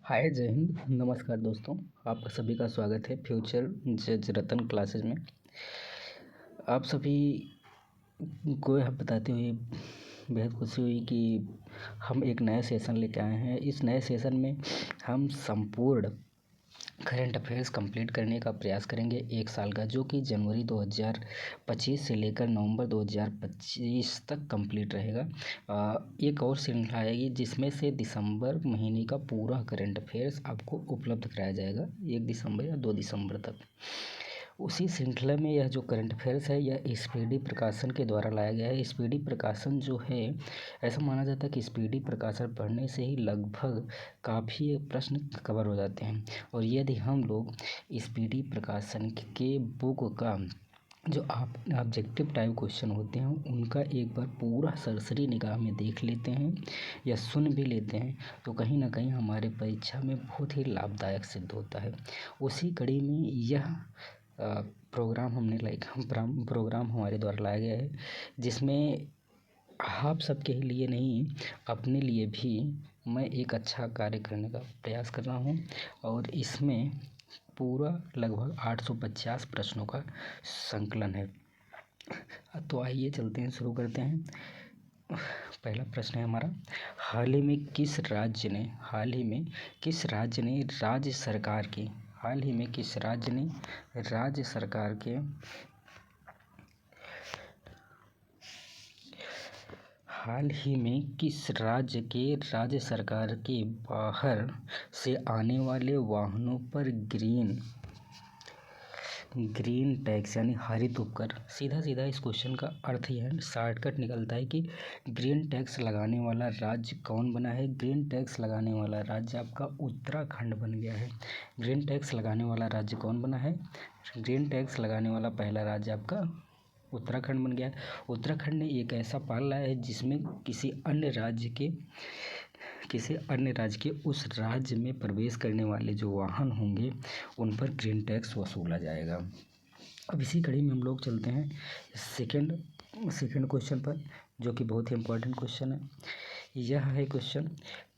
हाय जय हिंद। नमस्कार दोस्तों, आपका सभी का स्वागत है फ्यूचर जज रतन क्लासेज में। आप सभी को यह बताते हुए बेहद खुशी हुई कि हम एक नया सेशन लेके आए हैं। इस नए सेशन में हम संपूर्ण करंट अफेयर्स कंप्लीट करने का प्रयास करेंगे 1 साल का, जो कि जनवरी 2025 से लेकर नवंबर 2025 तक कंप्लीट रहेगा। एक और श्रृंखला आएगी जिसमें से दिसंबर महीने का पूरा करंट अफेयर्स आपको उपलब्ध कराया जाएगा 1 दिसंबर या 2 दिसंबर तक। उसी श्रृंखला में यह जो करंट अफेयर्स है यह स्पीडी प्रकाशन के द्वारा लाया गया है। स्पीडी प्रकाशन जो है, ऐसा माना जाता है कि स्पीडी प्रकाशन पढ़ने से ही लगभग काफ़ी प्रश्न कवर हो जाते हैं। और यदि हम लोग स्पीडी प्रकाशन के बुक का जो ऑब्जेक्टिव टाइप क्वेश्चन होते हैं उनका एक बार पूरा सरसरी निगाह में देख लेते हैं या सुन भी लेते हैं तो कहीं ना कहीं हमारे परीक्षा में बहुत ही लाभदायक सिद्ध होता है। उसी कड़ी में यह प्रोग्राम हमारे द्वारा लाया गया है, जिसमें आप सबके लिए नहीं अपने लिए भी मैं एक अच्छा कार्य करने का प्रयास कर रहा हूँ। और इसमें पूरा लगभग 850 प्रश्नों का संकलन है। तो आइए चलते हैं, शुरू करते हैं। पहला प्रश्न है हमारा, हाल ही में किस राज्य ने राज्य सरकार के राज्य सरकार के बाहर से आने वाले वाहनों पर ग्रीन टैक्स यानी हरित उपकर। सीधा इस क्वेश्चन का अर्थ यह है, शॉर्टकट निकलता है कि ग्रीन टैक्स लगाने वाला राज्य कौन बना है। ग्रीन टैक्स लगाने वाला राज्य आपका उत्तराखंड बन गया है। ग्रीन टैक्स लगाने वाला राज्य कौन बना है? ग्रीन टैक्स लगाने वाला पहला राज्य आपका उत्तराखंड बन गया है। उत्तराखंड ने एक ऐसा पाल लाया है जिसमें किसी अन्य राज्य के उस राज्य में प्रवेश करने वाले जो वाहन होंगे उन पर ग्रीन टैक्स वसूला जाएगा। अब इसी कड़ी में हम लोग चलते हैं सेकंड क्वेश्चन पर, जो कि बहुत ही इम्पोर्टेंट क्वेश्चन है। यह है क्वेश्चन,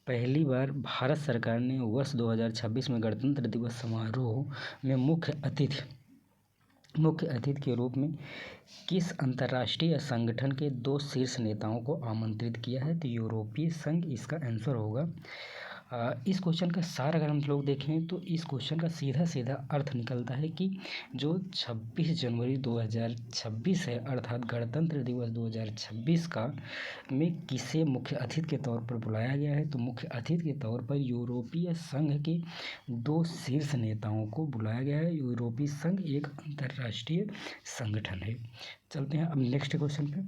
पहली बार भारत सरकार ने वर्ष 2026 में गणतंत्र दिवस समारोह में मुख्य अतिथि के रूप में किस अंतर्राष्ट्रीय संगठन के 2 शीर्ष नेताओं को आमंत्रित किया है? तो यूरोपीय संघ इसका आंसर होगा। इस क्वेश्चन का सार अगर हम लोग देखें तो इस क्वेश्चन का सीधा अर्थ निकलता है कि जो 26 जनवरी 2026 है अर्थात गणतंत्र दिवस 2026 का में किसे मुख्य अतिथि के तौर पर बुलाया गया है? तो मुख्य अतिथि के तौर पर यूरोपीय संघ के 2 शीर्ष नेताओं को बुलाया गया है। यूरोपीय संघ एक अंतर्राष्ट्रीय संगठन है। चलते हैं अब नेक्स्ट क्वेश्चन पे,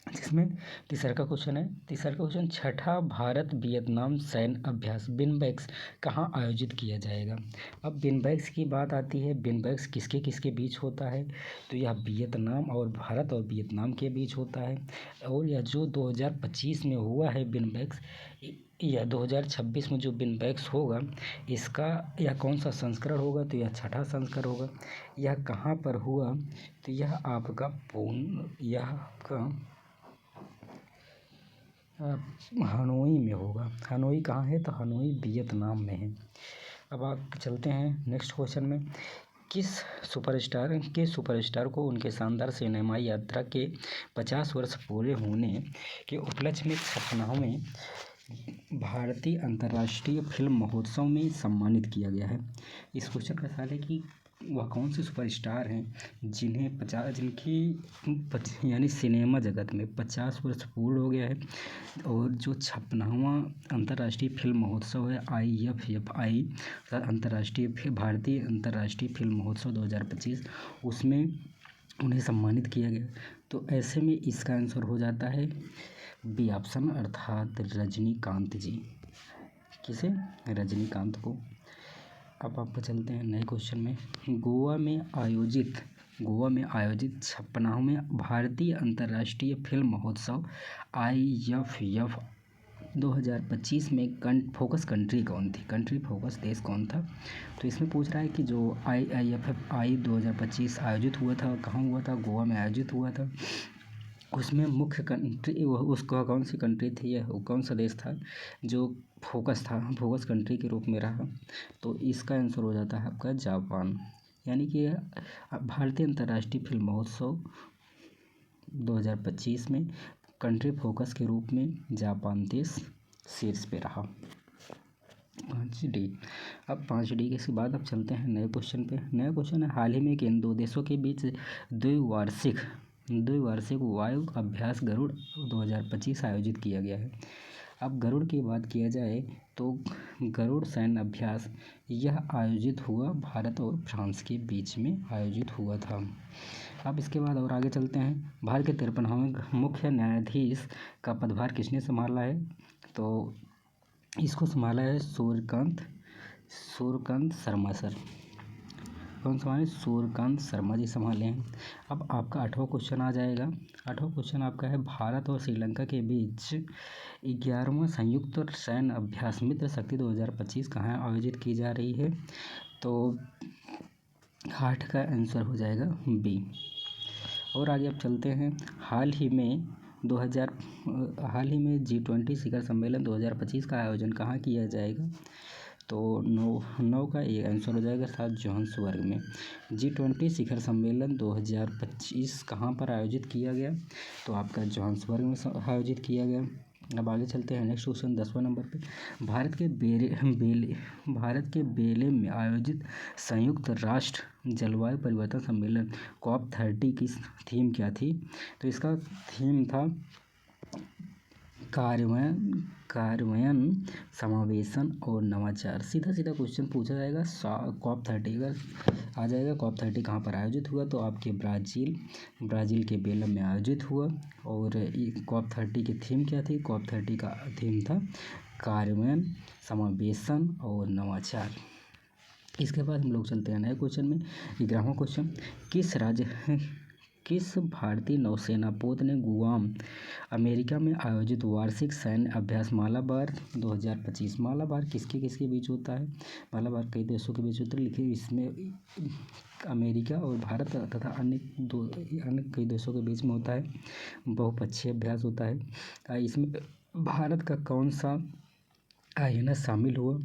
जिसमें तीसरा क्वेश्चन, छठा भारत वियतनाम सैन्य अभ्यास बिनबैक्स कहाँ आयोजित किया जाएगा? अब बिनबैक्स की बात आती है, बिनबैक्स किसके बीच होता है? तो यह भारत और वियतनाम के बीच होता है। और यह जो 2025 में हुआ है बिनबैक्स, यह 2026 में जो बिनबैक्स होगा इसका यह कौन सा संस्करण होगा? तो यह छठा संस्करण होगा। यह कहाँ पर हुआ? तो यह आपका हनोई में होगा। हनोई कहाँ है? तो हनोई वियतनाम में है। अब आप चलते हैं नेक्स्ट क्वेश्चन में, किस सुपरस्टार को उनके शानदार सिनेमाई यात्रा के 50 वर्ष पूरे होने के उपलक्ष्य में 56वें भारतीय अंतर्राष्ट्रीय फिल्म महोत्सव में सम्मानित किया गया है? इस क्वेश्चन का सवाल है कि वह कौन से सुपरस्टार हैं जिनकी यानी सिनेमा जगत में 50 वर्ष पूर्ण हो गया है और जो 56वां अंतर्राष्ट्रीय फिल्म महोत्सव है IFFI भारतीय अंतर्राष्ट्रीय फिल्म महोत्सव 2025 उसमें उन्हें सम्मानित किया गया। तो ऐसे में इसका आंसर हो जाता है बी ऑप्शन अर्थात रजनीकांत जी। किसे? रजनीकांत को। अब आप चलते हैं नए क्वेश्चन में, गोवा में आयोजित 56वें भारतीय अंतर्राष्ट्रीय फिल्म महोत्सव IFF 2025 में फोकस कंट्री कौन थी? कंट्री फोकस देश कौन था? तो इसमें पूछ रहा है कि जो IFFI 2025 आयोजित हुआ था कहाँ हुआ था? गोवा में आयोजित हुआ था। उसमें मुख्य कंट्री वो उसका कौन सी कंट्री थी, यह कौन सा देश था जो फोकस कंट्री के रूप में रहा। तो इसका आंसर हो जाता है आपका जापान। यानी कि भारतीय अंतर्राष्ट्रीय फिल्म महोत्सव 2025 में कंट्री फोकस के रूप में जापान देश शीर्ष पे रहा। 5D। अब 5D के बाद अब चलते हैं नए क्वेश्चन पे। नया क्वेश्चन है, हाल ही में किन दो देशों के बीच द्विवार्षिक वायु अभ्यास गरुड़ 2025 आयोजित किया गया है। अब गरुड़ की बात किया जाए तो गरुड़ सैन्य अभ्यास यह आयोजित हुआ भारत और फ्रांस के बीच में आयोजित हुआ था। अब इसके बाद और आगे चलते हैं, भारत के 53वें मुख्य न्यायाधीश का पदभार किसने संभाला है। तो इसको संभाला है सूर्यकांत शर्मा सर। कौन संभाले? सूर्यकांत शर्मा जी संभाले हैं। अब आपका 8वां क्वेश्चन आ जाएगा। 8वां क्वेश्चन आपका है, भारत और श्रीलंका के बीच 11वां संयुक्त सैन्य अभ्यास मित्र शक्ति 2025 कहाँ आयोजित की जा रही है। तो 8 का आंसर हो जाएगा बी। और आगे अब चलते हैं, हाल ही में G20 शिखर सम्मेलन 2025 का आयोजन कहाँ किया जाएगा। तो 9 का ये आंसर हो जाएगा साथ जोहान्सबर्ग में। G20 शिखर सम्मेलन 2025 कहाँ पर आयोजित किया गया। तो आपका जोहान्सबर्ग में आयोजित किया गया। अब आगे चलते हैं नेक्स्ट क्वेश्चन 10वां नंबर पे, भारत के बेले में आयोजित संयुक्त राष्ट्र जलवायु परिवर्तन सम्मेलन COP30 की थीम क्या थी। तो इसका थीम था कार्यान्वयन, समावेशन और नवाचार। सीधा क्वेश्चन पूछा जाएगा। COP30 अगर आ जाएगा, COP30 कहाँ पर आयोजित हुआ। तो आपके ब्राज़ील के बेलम में आयोजित हुआ। और COP30 की थीम क्या थी। COP30 का थीम था कार्यान्वयन, समावेशन और नवाचार। इसके बाद हम लोग चलते हैं नए क्वेश्चन में। 11वां क्वेश्चन, किस भारतीय नौसेना पोत ने गुआम अमेरिका में आयोजित वार्षिक सैन्य अभ्यास मालाबार 2025। मालाबार किसके बीच होता है। मालाबार कई देशों के बीच होता है, लेकिन इसमें अमेरिका और भारत तथा अन्य कई देशों के बीच में होता है। बहुपक्षीय अभ्यास होता है। इसमें भारत का कौन सा INS शामिल हुआ।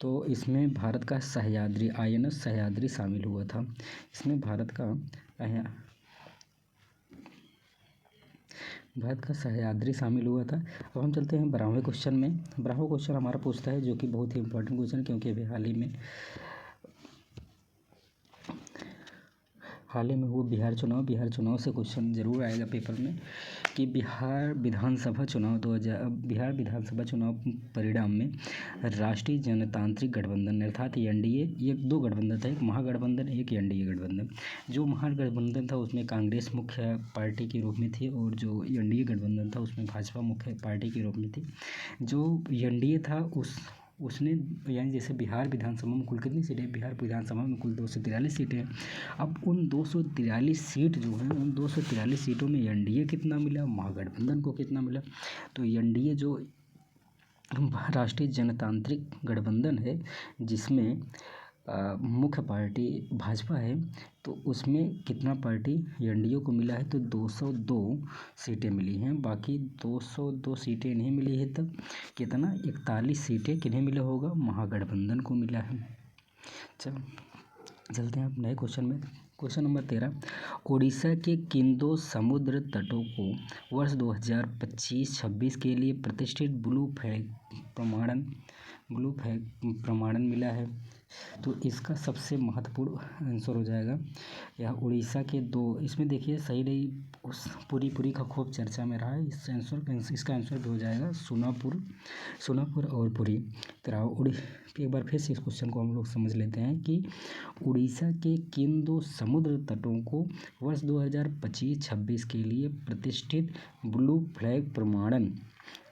तो इसमें भारत का INS सह्याद्री शामिल हुआ था। इसमें भारत का सह्याद्री शामिल हुआ था। अब हम चलते हैं 12वें क्वेश्चन में। 12वां क्वेश्चन हमारा पूछता है, जो कि बहुत ही इंपॉर्टेंट क्वेश्चन, क्योंकि अभी हाल ही में वो बिहार चुनाव से क्वेश्चन जरूर आएगा पेपर में कि बिहार विधानसभा चुनाव परिणाम में राष्ट्रीय जनतांत्रिक गठबंधन अर्थात NDA, ये 2 गठबंधन था, एक महागठबंधन एक NDA गठबंधन। जो महागठबंधन था उसमें कांग्रेस मुख्य पार्टी के रूप में थी, और जो NDA गठबंधन था उसमें भाजपा मुख्य पार्टी के रूप में थी। जो NDA था उसने, यानी जैसे बिहार विधानसभा में कुल कितनी सीटें, बिहार विधानसभा में कुल 243 सीटें हैं। अब उन 243 सीट जो हैं, उन 243 सीटों में NDA कितना मिला, महागठबंधन को कितना मिला। तो NDA जो राष्ट्रीय जनतांत्रिक गठबंधन है, जिसमें मुख्य पार्टी भाजपा है, तो उसमें कितना पार्टी NDA को मिला है। तो 202 सीटें मिली हैं। बाकी 202 सीटें नहीं मिली है, तब कितना 41 सीटें किन्हें मिला होगा, महागठबंधन को मिला है। चलते हैं आप नए क्वेश्चन में। क्वेश्चन नंबर 13, उड़ीसा के किन 2 समुद्र तटों को वर्ष 2025-26 के लिए प्रतिष्ठित ब्लू फ्लैग प्रमाणन मिला है। तो इसका सबसे महत्वपूर्ण आंसर हो जाएगा यह उड़ीसा के 2। इसमें देखिए सही नहीं, उस पूरी का खूब चर्चा में रहा है। इसका आंसर भी हो जाएगा सोनापुर और पुरी। एक बार फिर से इस क्वेश्चन को हम लोग समझ लेते हैं कि उड़ीसा के किन 2 समुद्र तटों को वर्ष 2025-26 के लिए प्रतिष्ठित ब्लू फ्लैग प्रमाणन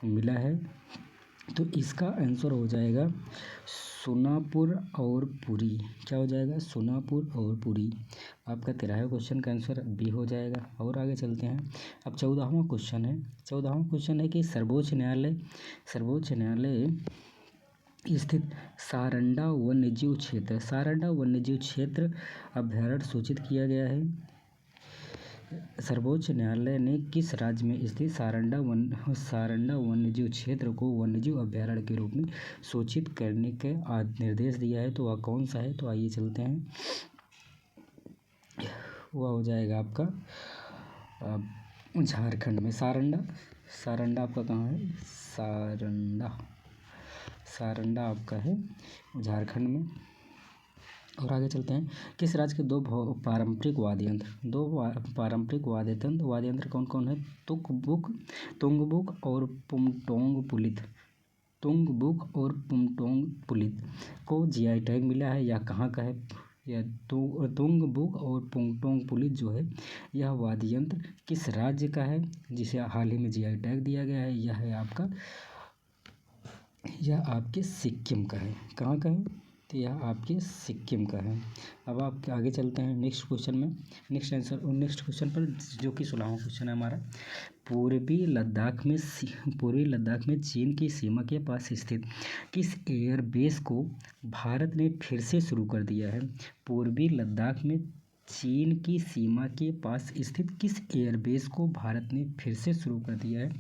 मिला है। तो इसका आंसर हो जाएगा सोनापुर और पुरी। क्या हो जाएगा, सोनापुर और पुरी। आपका 13वें क्वेश्चन का आंसर बी हो जाएगा। और आगे चलते हैं। अब 14वां क्वेश्चन है कि सर्वोच्च न्यायालय स्थित सारंडा वन्यजीव क्षेत्र अभयारण्य सूचित किया गया है। सर्वोच्च न्यायालय ने किस राज्य में स्थित सारंडा वन्यजीव क्षेत्र को वन्यजीव अभयारण्य के रूप में सूचित करने का निर्देश दिया है? तो वह कौन सा है? तो आइए चलते हैं, वह हो जाएगा आपका झारखंड में। सारंडा आपका कहाँ है? सारंडा आपका है झारखंड में। और आगे चलते हैं, किस राज्य के दो पारंपरिक वाद्य यंत्र कौन कौन है? तुंगबुक और पुमटोंग पुलित को जीआई टैग मिला है। यह कहाँ का है? यह तुंगबुक और पुमटोंग पुलित जो है, यह वाद्य यंत्र किस राज्य का है जिसे हाल ही में जीआई टैग दिया गया है? यह आपके सिक्किम का है। कहाँ का है? तो यह आपके सिक्किम का है। अब आप आगे चलते हैं नेक्स्ट क्वेश्चन पर, जो कि 16वां क्वेश्चन है हमारा। पूर्वी लद्दाख में चीन की सीमा के पास स्थित किस एयरबेस को भारत ने फिर से शुरू कर दिया है? पूर्वी लद्दाख में चीन की सीमा के पास स्थित किस एयरबेस को भारत ने फिर से शुरू कर दिया है?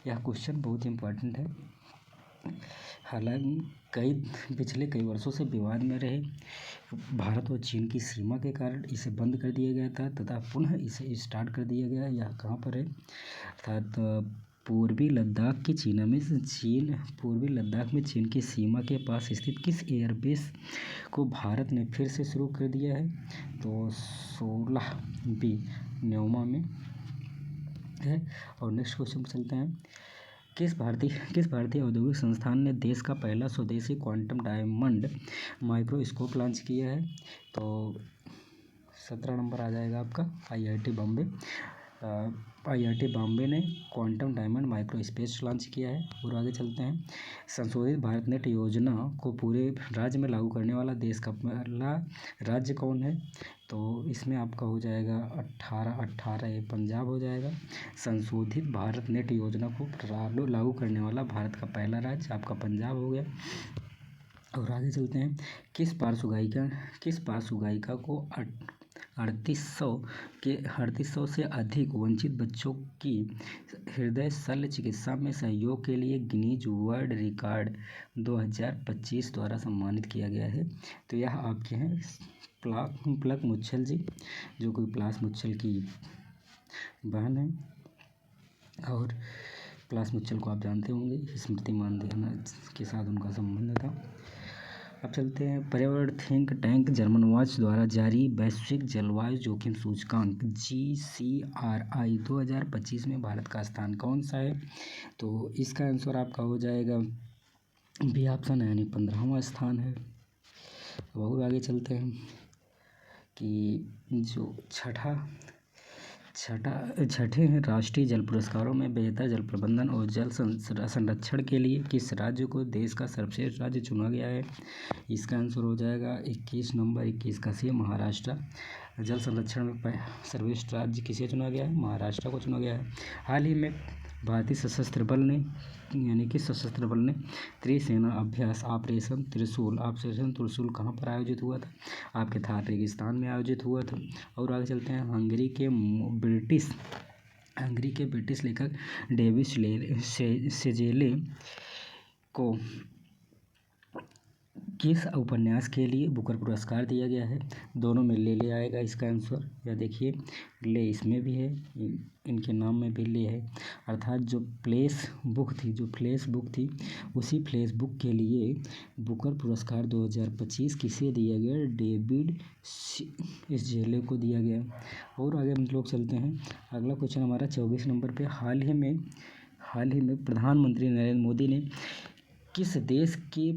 यह क्वेश्चन बहुत इम्पोर्टेंट है। हालांकि पिछले कई वर्षों से विवाद में रहे भारत और चीन की सीमा के कारण इसे बंद कर दिया गया था तथा पुनः इसे स्टार्ट कर दिया गया। यह कहाँ पर है? अर्थात पूर्वी लद्दाख में चीन की सीमा के पास स्थित किस एयरबेस को भारत ने फिर से शुरू कर दिया है? तो 16B न्योमा में है। और नेक्स्ट क्वेश्चन पर चलते हैं, किस भारतीय औद्योगिक संस्थान ने देश का पहला स्वदेशी क्वांटम डायमंड माइक्रोस्कोप लॉन्च किया है? तो 17 नंबर आ जाएगा आपका आईआईटी बॉम्बे ने क्वांटम डायमंड माइक्रोस्पेस लॉन्च किया है। और आगे चलते हैं, संशोधित भारत नेट योजना को पूरे राज्य में लागू करने वाला देश का पहला राज्य कौन है? तो इसमें आपका हो जाएगा 18 ये पंजाब हो जाएगा। संशोधित भारत नेट योजना को लागू करने वाला भारत का पहला राज्य आपका पंजाब हो गया। और आगे चलते हैं, किस पार्श्व गायिका को 3800 से अधिक वंचित बच्चों की हृदय शल्य चिकित्सा में सहयोग के लिए गिनीज वर्ल्ड रिकॉर्ड 2025 द्वारा सम्मानित किया गया है? तो यह आपके हैं प्लक मुच्छल जी, जो कोई प्लास मुच्छल की बहन है। और प्लास मुच्छल को आप जानते होंगे, स्मृति मानधना के साथ उनका संबंध था। अब चलते हैं, पर्यावरण थिंक टैंक जर्मन वॉच द्वारा जारी वैश्विक जलवायु जोखिम सूचकांक GCRI 2025 में भारत का स्थान कौन सा है? तो इसका आंसर आपका हो जाएगा बी ऑप्शन, यानी 15वां स्थान है। बहुत आगे चलते हैं कि जो छठे हैं राष्ट्रीय जल पुरस्कारों में बेहतर जल प्रबंधन और जल संरक्षण के लिए किस राज्य को देश का सर्वश्रेष्ठ राज्य चुना गया है? इसका आंसर हो जाएगा 21 नंबर 21 का सी, महाराष्ट्र। जल संरक्षण में सर्वश्रेष्ठ राज्य किसे चुना गया है? महाराष्ट्र को चुना गया है। हाल ही में भारतीय सशस्त्र बल ने त्रिसेना अभ्यास ऑपरेशन त्रिशूल कहाँ पर आयोजित हुआ था? आपके थार रेगिस्तान में आयोजित हुआ था। और आगे चलते हैं, हंगरी के ब्रिटिश लेखक डेविड सेजेले को किस उपन्यास के लिए बुकर पुरस्कार दिया गया है? दोनों में ले आएगा इसका आंसर। या देखिए, ले इसमें भी है, इनके नाम में भी ले है। अर्थात जो फ्लैश बुक थी उसी फ्लैश बुक के लिए बुकर पुरस्कार 2025 किसे दिया गया? डेविड सेजेले को दिया गया। और आगे हम लोग चलते हैं, अगला क्वेश्चन हमारा 24 नंबर पे, हाल ही में प्रधानमंत्री नरेंद्र मोदी ने किस देश के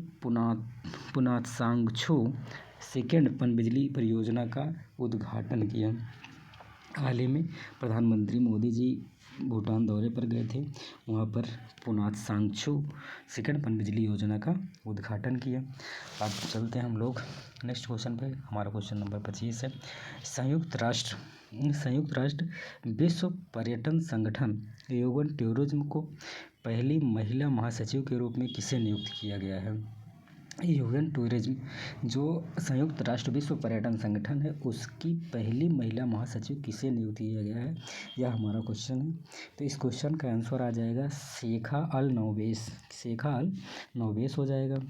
पुनातसांगछो सेकंड पनबिजली परियोजना का उद्घाटन किया? हाल ही में प्रधानमंत्री मोदी जी भूटान दौरे पर गए थे, वहाँ पर पुनातसांगछो सेकंड पनबिजली योजना का उद्घाटन किया। अब चलते हैं हम लोग नेक्स्ट क्वेश्चन पे। हमारा क्वेश्चन नंबर 25 है, संयुक्त राष्ट्र विश्व पर्यटन संगठन यूएन टूरिज्म को पहली महिला महासचिव के रूप में किसे नियुक्त किया गया है? यूएन टूरिज्म, जो संयुक्त राष्ट्र विश्व पर्यटन संगठन है, उसकी पहली महिला महासचिव किसे नियुक्त किया गया है, यह हमारा क्वेश्चन है। तो इस क्वेश्चन का आंसर आ जाएगा शेखा अल नोबेस, शेखा अल नोबेस हो जाएगा।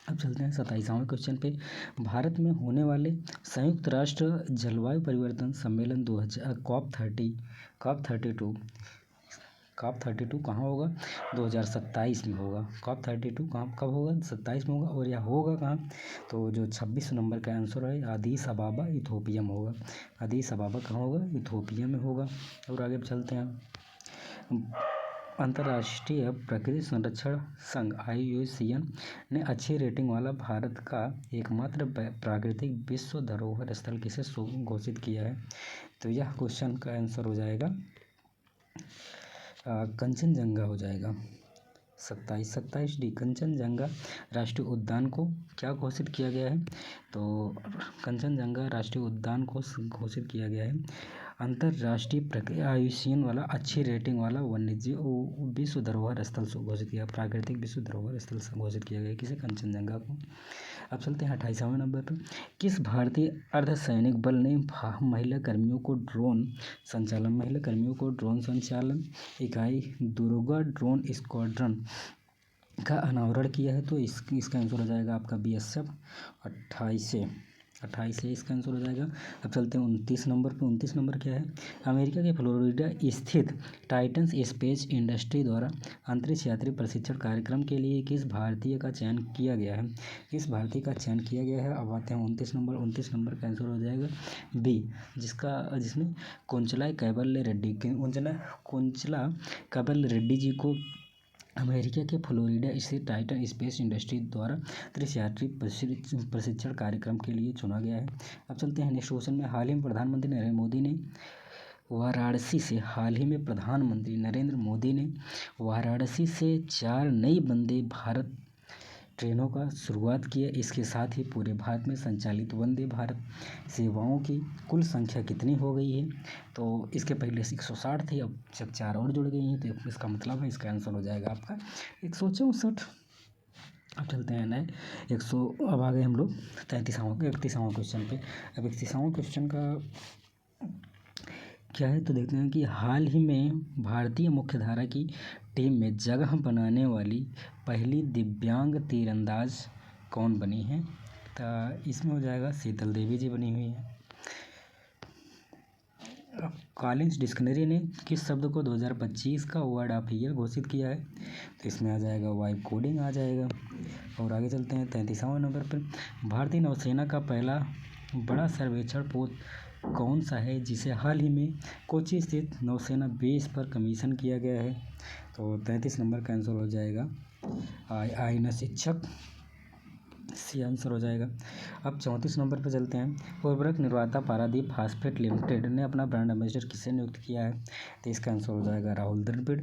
अब चलते हैं 27वां क्वेश्चन पे। भारत में होने वाले संयुक्त राष्ट्र जलवायु परिवर्तन सम्मेलन 2000 COP32 कहाँ होगा, 2027 में होगा। COP32 कहाँ कब होगा, 27 में होगा। और यह होगा कहाँ, तो जो 26 नंबर का आंसर है अदीस अबाबा इथोपिया में होगा। अदीस अबाबा कहाँ होगा, इथोपिया में होगा। और आगे चलते हैं। अंतर्राष्ट्रीय प्रकृति संरक्षण संघ IUCN ने अच्छी रेटिंग वाला भारत का एकमात्र प्राकृतिक विश्व धरोहर स्थल किसे घोषित किया है, तो यह क्वेश्चन का आंसर हो जाएगा कंचनजंगा हो जाएगा। 27D कंचनजंगा राष्ट्रीय उद्यान को क्या घोषित किया गया है, तो कंचनजंगा राष्ट्रीय उद्यान को घोषित किया गया है अंतर्राष्ट्रीय प्रक्रिया IUCN वाला अच्छी रेटिंग वाला वन्यजीव विश्व धरोहर स्थल घोषित किया, प्राकृतिक विश्व धरोहर स्थल घोषित किया गया किसे, कंचनजंगा को। अब चलते हैं 28वें नंबर पर। किस भारतीय अर्धसैनिक बल ने महिला कर्मियों को ड्रोन संचालन इकाई दुर्गा ड्रोन स्क्वाड्रन का अनावरण किया है, तो इसका आंसर हो जाएगा आपका BSF 28 से इसका आंसर हो जाएगा। अब चलते हैं 29 नंबर पे। 29 नंबर क्या है, अमेरिका के फ्लोरिडा स्थित टाइटन स्पेस इंडस्ट्री द्वारा अंतरिक्ष यात्री प्रशिक्षण कार्यक्रम के लिए किस भारतीय का चयन किया गया है, अब आते हैं 29 नंबर का आंसर हो जाएगा B, जिसमें कुंचला कैबल रेड्डी जी को अमेरिका के फ्लोरिडा स्थित टाइटन स्पेस इंडस्ट्री द्वारा अंतरिक्ष यात्री प्रशिक्षण कार्यक्रम के लिए चुना गया है। अब चलते हैं नेक्स्ट क्वेश्चन में। हाल ही में प्रधानमंत्री नरेंद्र मोदी ने वाराणसी से 4 नई वंदे भारत ट्रेनों का शुरुआत किया। इसके साथ ही पूरे भारत में संचालित वंदे भारत सेवाओं की कुल संख्या कितनी हो गई है, तो इसके पहले 160 थी, अब जब 4 और जुड़ गई हैं तो इसका मतलब है इसका आंसर हो जाएगा आपका 164। अब चलते हैं नए अब आ गए हम लोग 31वां क्वेश्चन पे। अब 31वां क्वेश्चन का क्या है, तो देखते हैं कि हाल ही में भारतीय मुख्यधारा की टीम में जगह बनाने वाली पहली दिव्यांग तीरंदाज कौन बनी है, तो इसमें हो जाएगा शीतल देवी जी बनी हुई है। कॉलिंस डिक्शनरी ने किस शब्द को 2025 का वर्ड ऑफ ईयर घोषित किया है, तो इसमें आ जाएगा वाइब कोडिंग आ जाएगा। और आगे चलते हैं 33वां नंबर पर। भारतीय नौसेना का पहला बड़ा सर्वेक्षण पोत कौन सा है जिसे हाल ही में कोची स्थित नौसेना बेस पर कमीशन किया गया है, तो 33 नंबर का आंसर हो जाएगा आईएनएस शिक्षक, सी आंसर हो जाएगा। अब 34 नंबर पर चलते हैं। उर्वरक निर्माता पारादीप फास्फेट लिमिटेड ने अपना ब्रांड एम्बेसडर किसे नियुक्त किया है, तो इसका आंसर हो जाएगा राहुल द्रविड़।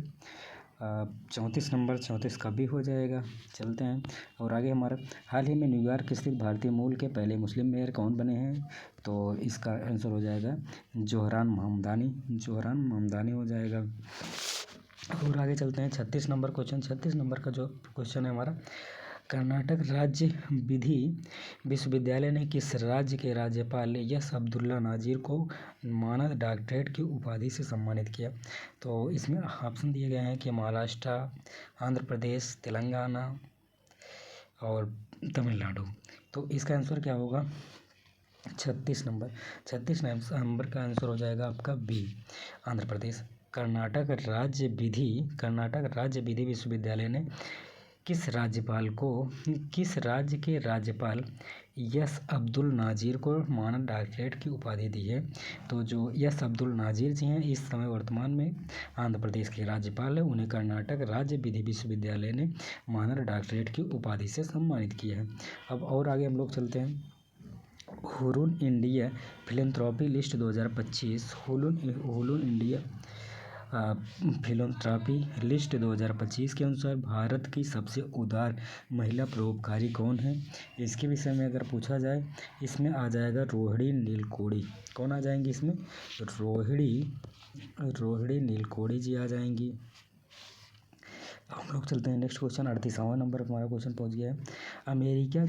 34 का भी हो जाएगा। चलते हैं और आगे हमारा हाल ही में न्यूयॉर्क स्थित भारतीय मूल के पहले मुस्लिम मेयर कौन बने हैं, तो इसका आंसर हो जाएगा जोहरान महमदानी हो जाएगा। और आगे चलते हैं 36 नंबर क्वेश्चन। 36 नंबर का जो क्वेश्चन है हमारा, कर्नाटक राज्य विधि विश्वविद्यालय ने किस राज्य के राज्यपाल एस अब्दुल्ला नाजिर को मानद डॉक्टरेट की उपाधि से सम्मानित किया, तो इसमें ऑप्शन दिए गए हैं कि महाराष्ट्र, आंध्र प्रदेश, तेलंगाना और तमिलनाडु, तो इसका आंसर क्या होगा 36 नंबर का आंसर हो जाएगा आपका बी, आंध्र प्रदेश। कर्नाटक राज्य विधि विश्वविद्यालय ने किस राज्य के राज्यपाल एस अब्दुल नाजिर को मानद डॉक्टरेट की उपाधि दी है, तो जो एस अब्दुल नाजिर जी हैं इस समय वर्तमान में आंध्र प्रदेश के राज्यपाल हैं, उन्हें कर्नाटक राज्य विधि विश्वविद्यालय ने मानद डॉक्टरेट की उपाधि से सम्मानित किया है। अब और आगे हम लोग चलते हैं। Hurun India philanthropy list 2025 Hurun India philanthropy list 2025 के अनुसार भारत की सबसे उदार महिला परोपकारी कौन है, इसके विषय में अगर पूछा जाए इसमें आ जाएगा रोहिणी नीलकोड़ी। कौन आ जाएंगी इसमें, रोहिणी नीलकोड़ी जी आ जाएंगी। हम लोग चलते हैं नेक्स्ट क्वेश्चन। 38वां नंबर पर हमारा क्वेश्चन पहुंच गया है। अमेरिका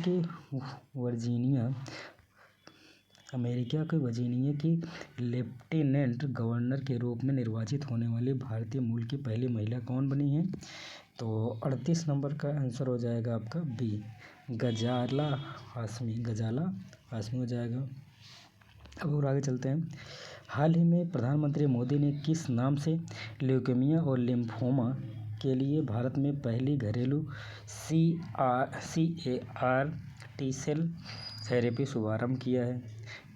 के वर्जीनिया की लेफ्टिनेंट गवर्नर के रूप में निर्वाचित होने वाली भारतीय मूल की पहली महिला कौन बनी है? तो 38 नंबर का आंसर हो जाएगा आपका बी, गजाला हाशमी हो जाएगा। अब और आगे चलते हैं। हाल ही में प्रधानमंत्री मोदी ने किस नाम से ल्यूकेमिया और लिम्फोमा के लिए भारत में पहली घरेलू CAR T सेल थेरेपी शुभारंभ किया है?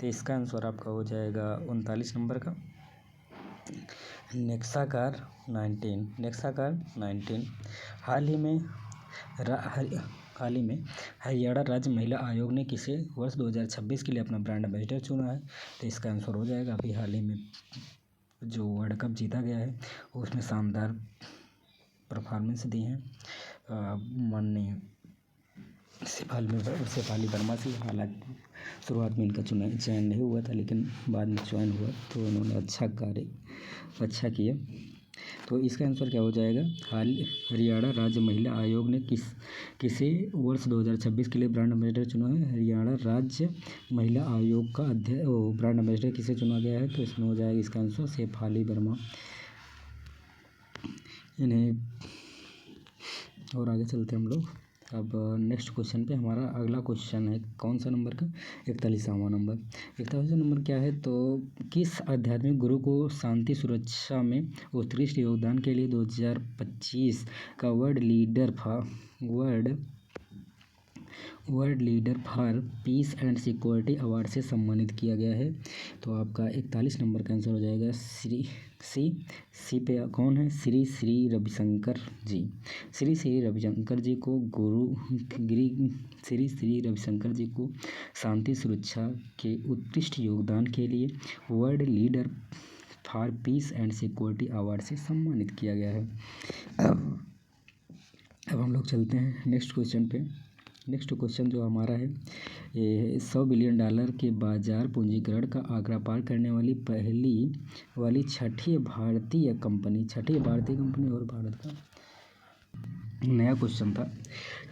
तो इसका आंसर आपका हो जाएगा 39 नंबर का, नेक्साकार 19। हाल ही में हरियाणा राज्य महिला आयोग ने किसे वर्ष 2026 के लिए अपना ब्रांड एम्बेसडर चुना है? तो इसका आंसर हो जाएगा अभी हाल ही में जो वर्ल्ड कप जीता गया है उसमें शानदार परफॉर्मेंस दी है माननीय शेफाली वर्मा से। हालांकि शुरुआत में इनका चयन नहीं हुआ था, लेकिन बाद में चयन हुआ तो उन्होंने अच्छा किया। तो इसका आंसर क्या हो जाएगा? हरियाणा राज्य महिला आयोग ने किसे वर्ष 2026 के लिए ब्रांड एम्बेसडर चुना है? हरियाणा राज्य महिला आयोग का ब्रांड एम्बेसडर किसे चुना गया है? तो इसमें हो जाएगा इसका आंसर शेफाली वर्मा। इन्हें और आगे चलते हैं हम लोग। अब नेक्स्ट क्वेश्चन पे हमारा अगला क्वेश्चन है कौन सा नंबर का? 41वां नंबर। 41वां नंबर क्या है? तो किस आध्यात्मिक गुरु को शांति सुरक्षा में उत्कृष्ट योगदान के लिए 2025 का world leader for piece and security award से सम्मानित किया गया है? तो आपका 41 नंबर का आंसर हो जाएगा सी पे कौन है? श्री रविशंकर जी। श्री रविशंकर जी को शांति सुरक्षा के उत्कृष्ट योगदान के लिए world leader for piece and security award से सम्मानित किया गया है। अब हम लोग चलते हैं नेक्स्ट क्वेश्चन पे। नेक्स्ट क्वेश्चन जो हमारा है ये $100 बिलियन के बाजार पूंजीकरण का आंकड़ा पार करने वाली छठी भारतीय कंपनी और भारत का नया क्वेश्चन था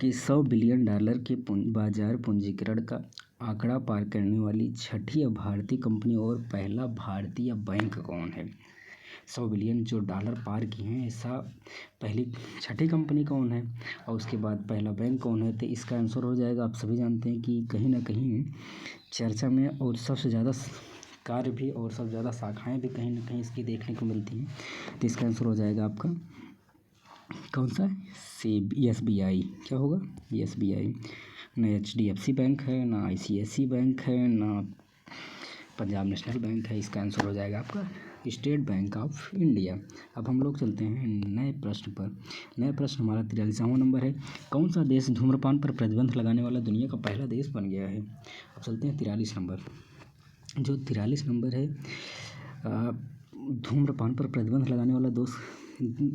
कि $100 बिलियन के बाजार पूंजीकरण का आंकड़ा पार करने वाली छठी भारतीय कंपनी और पहला भारतीय बैंक कौन है? 100 बिलियन जो डॉलर पार किए हैं ऐसा पहली छठी कंपनी कौन है और उसके बाद पहला बैंक कौन है? तो इसका आंसर हो जाएगा, आप सभी जानते हैं कि कहीं ना कहीं चर्चा में और सबसे ज़्यादा कार्य भी और सबसे ज़्यादा शाखाएं भी कहीं ना कहीं इसकी देखने को मिलती हैं। तो इसका आंसर हो जाएगा आपका कौन सा है? SBI। क्या होगा? SBI। ना HDFC बैंक है, ना ICICI बैंक है, ना पंजाब नेशनल बैंक है। इसका आंसर हो जाएगा आपका स्टेट बैंक ऑफ इंडिया। अब हम लोग चलते हैं नए प्रश्न पर। नए प्रश्न हमारा 43वां नंबर है। कौन सा देश धूम्रपान पर प्रतिबंध लगाने वाला दुनिया का पहला देश बन गया है? अब चलते हैं 43 नंबर। जो 43 नंबर है धूम्रपान पर प्रतिबंध लगाने वाला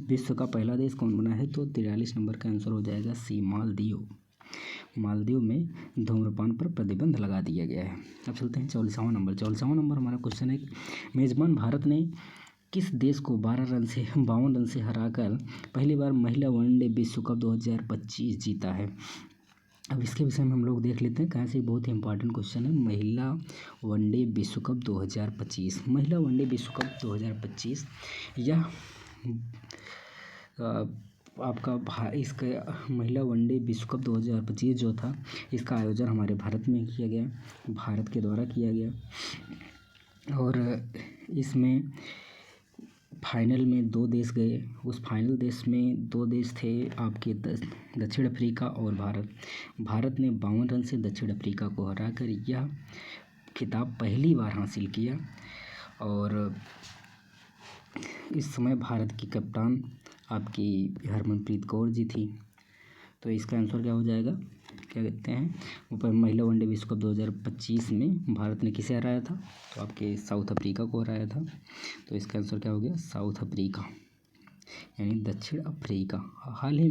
विश्व का पहला देश कौन बना है? तो 43 नंबर का आंसर हो जाएगा सी, मालदीव में धूम्रपान पर प्रतिबंध लगा दिया गया है। अब चलते हैं 44वां नंबर हमारा क्वेश्चन है मेज़बान भारत ने किस देश को 52 रन से हराकर पहली बार महिला वनडे विश्व कप 2025 जीता है? अब इसके विषय में हम लोग देख लेते हैं, कहाँ से बहुत ही इंपॉर्टेंट क्वेश्चन है। महिला वनडे विश्व कप 2025 यह आपका इसका महिला वनडे विश्व कप 2025 जो था इसका आयोजन हमारे भारत में किया गया, भारत के द्वारा किया गया। और इसमें फाइनल में 2 देश गए। उस फाइनल देश में 2 देश थे आपके दक्षिण अफ्रीका और भारत ने 52 रन से दक्षिण अफ्रीका को हराकर यह खिताब पहली बार हासिल किया। और इस समय भारत की कप्तान आपकी हरमनप्रीत कौर जी थी। तो इसका आंसर क्या हो जाएगा? क्या कहते हैं ऊपर महिला वनडे विश्व कप 2025 में भारत ने किसे हराया था? तो आपके साउथ अफ्रीका को हराया था। तो इसका आंसर क्या हो गया? साउथ अफ्रीका यानी दक्षिण अफ्रीका। हाल ही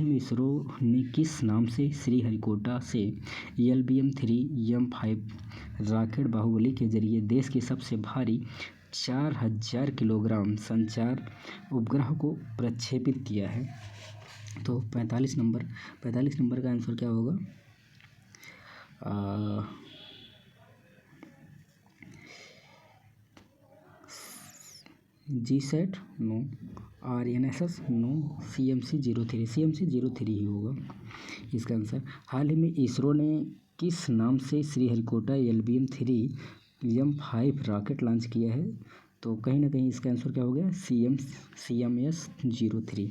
में इसरो ने किस नाम से श्रीहरिकोटा से LBM-3 M5 रॉकेट बाहुबली के जरिए देश की सबसे भारी 4,000 किलोग्राम संचार उपग्रह को प्रक्षेपित किया है। तो 45 नंबर का आंसर क्या होगा? GSAT no, RNSS no, CMC-03 ही होगा इसका आंसर। हाल ही में इसरो ने किस नाम से श्रीहरिकोटा LBM-3 रॉकेट लॉन्च किया है? तो कहीं ना कहीं इसका आंसर क्या हो गया? CMS-03।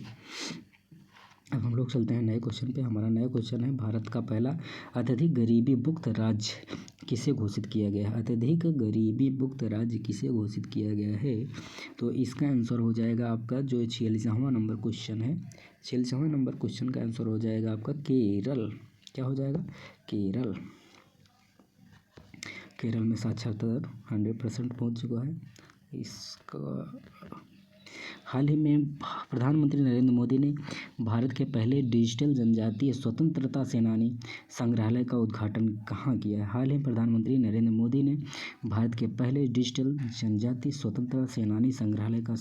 अब हम लोग चलते हैं नए क्वेश्चन पे। हमारा नया क्वेश्चन है, भारत का पहला अत्यधिक गरीबी मुक्त राज्य किसे घोषित किया गया है? अत्यधिक गरीबी मुक्त राज्य किसे घोषित किया गया है? तो इसका आंसर हो जाएगा आपका जो 46वां नंबर क्वेश्चन है, 46वां नंबर क्वेश्चन का आंसर हो जाएगा आपका केरल। क्या हो जाएगा? केरल। केरल में साक्षरता दर 100% पहुँच चुका है। इसका हाल ही में प्रधानमंत्री नरेंद्र मोदी ने भारत के पहले डिजिटल जनजातीय स्वतंत्रता सेनानी संग्रहालय का उद्घाटन कहाँ किया है? हाल ही में प्रधानमंत्री नरेंद्र मोदी ने भारत के पहले डिजिटल जनजातीय स्वतंत्रता सेनानी संग्रहालय का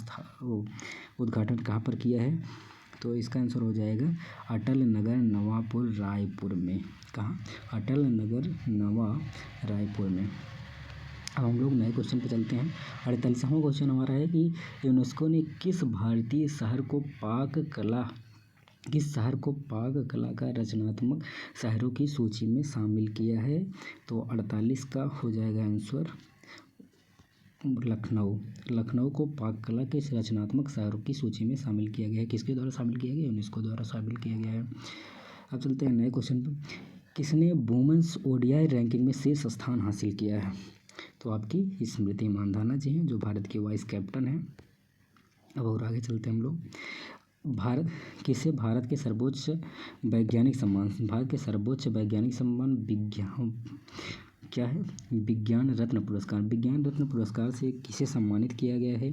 उद्घाटन कहाँ पर किया है? तो इसका आंसर हो जाएगा अटल नगर नवापुर रायपुर में। कहाँ? अटल नगर नवा रायपुर में। अब हम लोग नए क्वेश्चन पे चलते हैं। 48वां क्वेश्चन हमारा है कि यूनेस्को ने किस भारतीय शहर को पाक कला का रचनात्मक शहरों की सूची में शामिल किया है? तो 48 का हो जाएगा आंसर लखनऊ को पाक कला के रचनात्मक शहरों की सूची में शामिल किया गया है। किसके द्वारा शामिल किया गया? यूनेस्को द्वारा शामिल किया गया है। अब चलते हैं नए क्वेश्चन पर। किसने वुमेन्स ODI रैंकिंग में शीर्ष स्थान हासिल किया है? तो आपकी स्मृति मानधना जी हैं, जो भारत की वाइस कैप्टन हैं। अब और आगे चलते हैं हम लोग। भारत के सर्वोच्च वैज्ञानिक सम्मान विज्ञान क्या है? विज्ञान रत्न पुरस्कार से किसे सम्मानित किया गया है?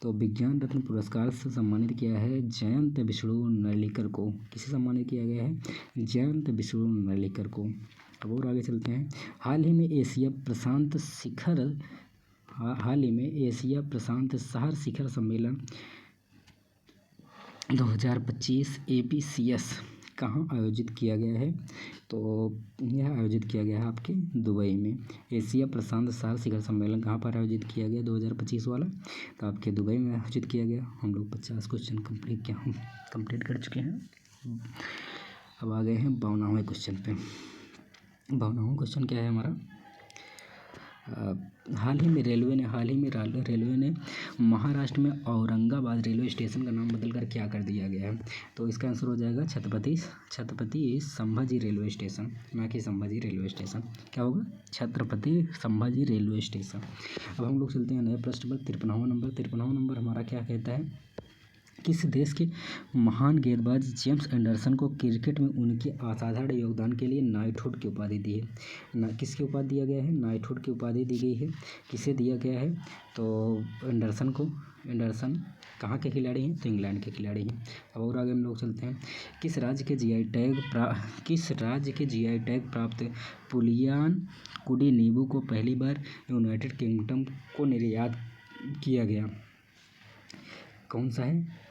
तो विज्ञान रत्न पुरस्कार से सम्मानित किया है जयंत विष्णु नर्लिकर को। किसे सम्मानित किया गया है? जयंत विष्णु नर्लिकर को। अब और आगे चलते हैं। हाल ही में एशिया प्रशांत शहर शिखर सम्मेलन 2025 APCS कहाँ आयोजित किया गया है? तो यह आयोजित किया गया है आपके दुबई में। एशिया प्रशांत शहर शिखर सम्मेलन कहाँ पर आयोजित किया गया 2025 वाला? तो आपके दुबई में आयोजित किया गया। हम लोग 50 क्वेश्चन कंप्लीट कर चुके हैं। अब आ गए हैं 52वें क्वेश्चन पे। 52वां क्वेश्चन क्या है हमारा? हाल ही में रेलवे ने महाराष्ट्र में औरंगाबाद रेलवे स्टेशन का नाम बदलकर क्या कर दिया गया है? तो इसका आंसर हो जाएगा छत्रपति संभाजी रेलवे स्टेशन, ना कि संभाजी रेलवे स्टेशन। क्या होगा? Chhatrapati Sambhaji railway station. अब हम लोग चलते हैं नए प्रश्न पर। 53वां नंबर हमारा क्या कहता है? किस देश के महान गेंदबाज जेम्स एंडरसन को क्रिकेट में उनके असाधारण योगदान के लिए नाइटहुड की उपाधि दी है? किसकी उपाधि दिया गया है? नाइटहुड की उपाधि दी गई है। किसे दिया गया है? तो एंडरसन कहाँ के खिलाड़ी हैं? तो इंग्लैंड के खिलाड़ी हैं। अब और आगे हम लोग चलते हैं। किस राज्य के GI टैग प्राप्त पुलियान कुडी नींबू को पहली बार यूनाइटेड किंगडम को निर्यात किया गया? कौन सा है?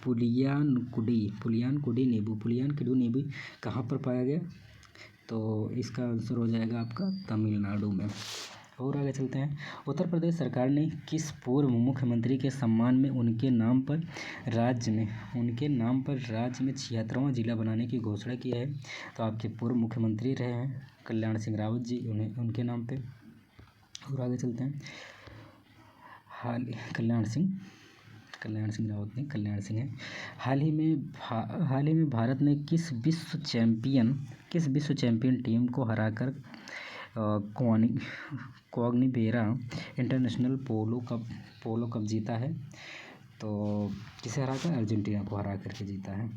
पुलियान कुडी नींबू कहाँ पर पाया गया? तो इसका आंसर हो जाएगा आपका तमिलनाडु में। और आगे चलते हैं। उत्तर प्रदेश सरकार ने किस पूर्व मुख्यमंत्री के सम्मान में उनके नाम पर राज्य में 76वां जिला बनाने की घोषणा की है? तो आपके पूर्व मुख्यमंत्री रहे हैं कल्याण सिंह रावत जी, उनके नाम पे। और आगे चलते हैं। कल्याण सिंह रावत नहीं, कल्याण सिंह है। हाल ही में भारत ने किस विश्व चैंपियन टीम को हराकर कॉग्निबेरा इंटरनेशनल पोलो कप जीता है? तो किसे हराकर? अर्जेंटीना को हरा करके जीता है।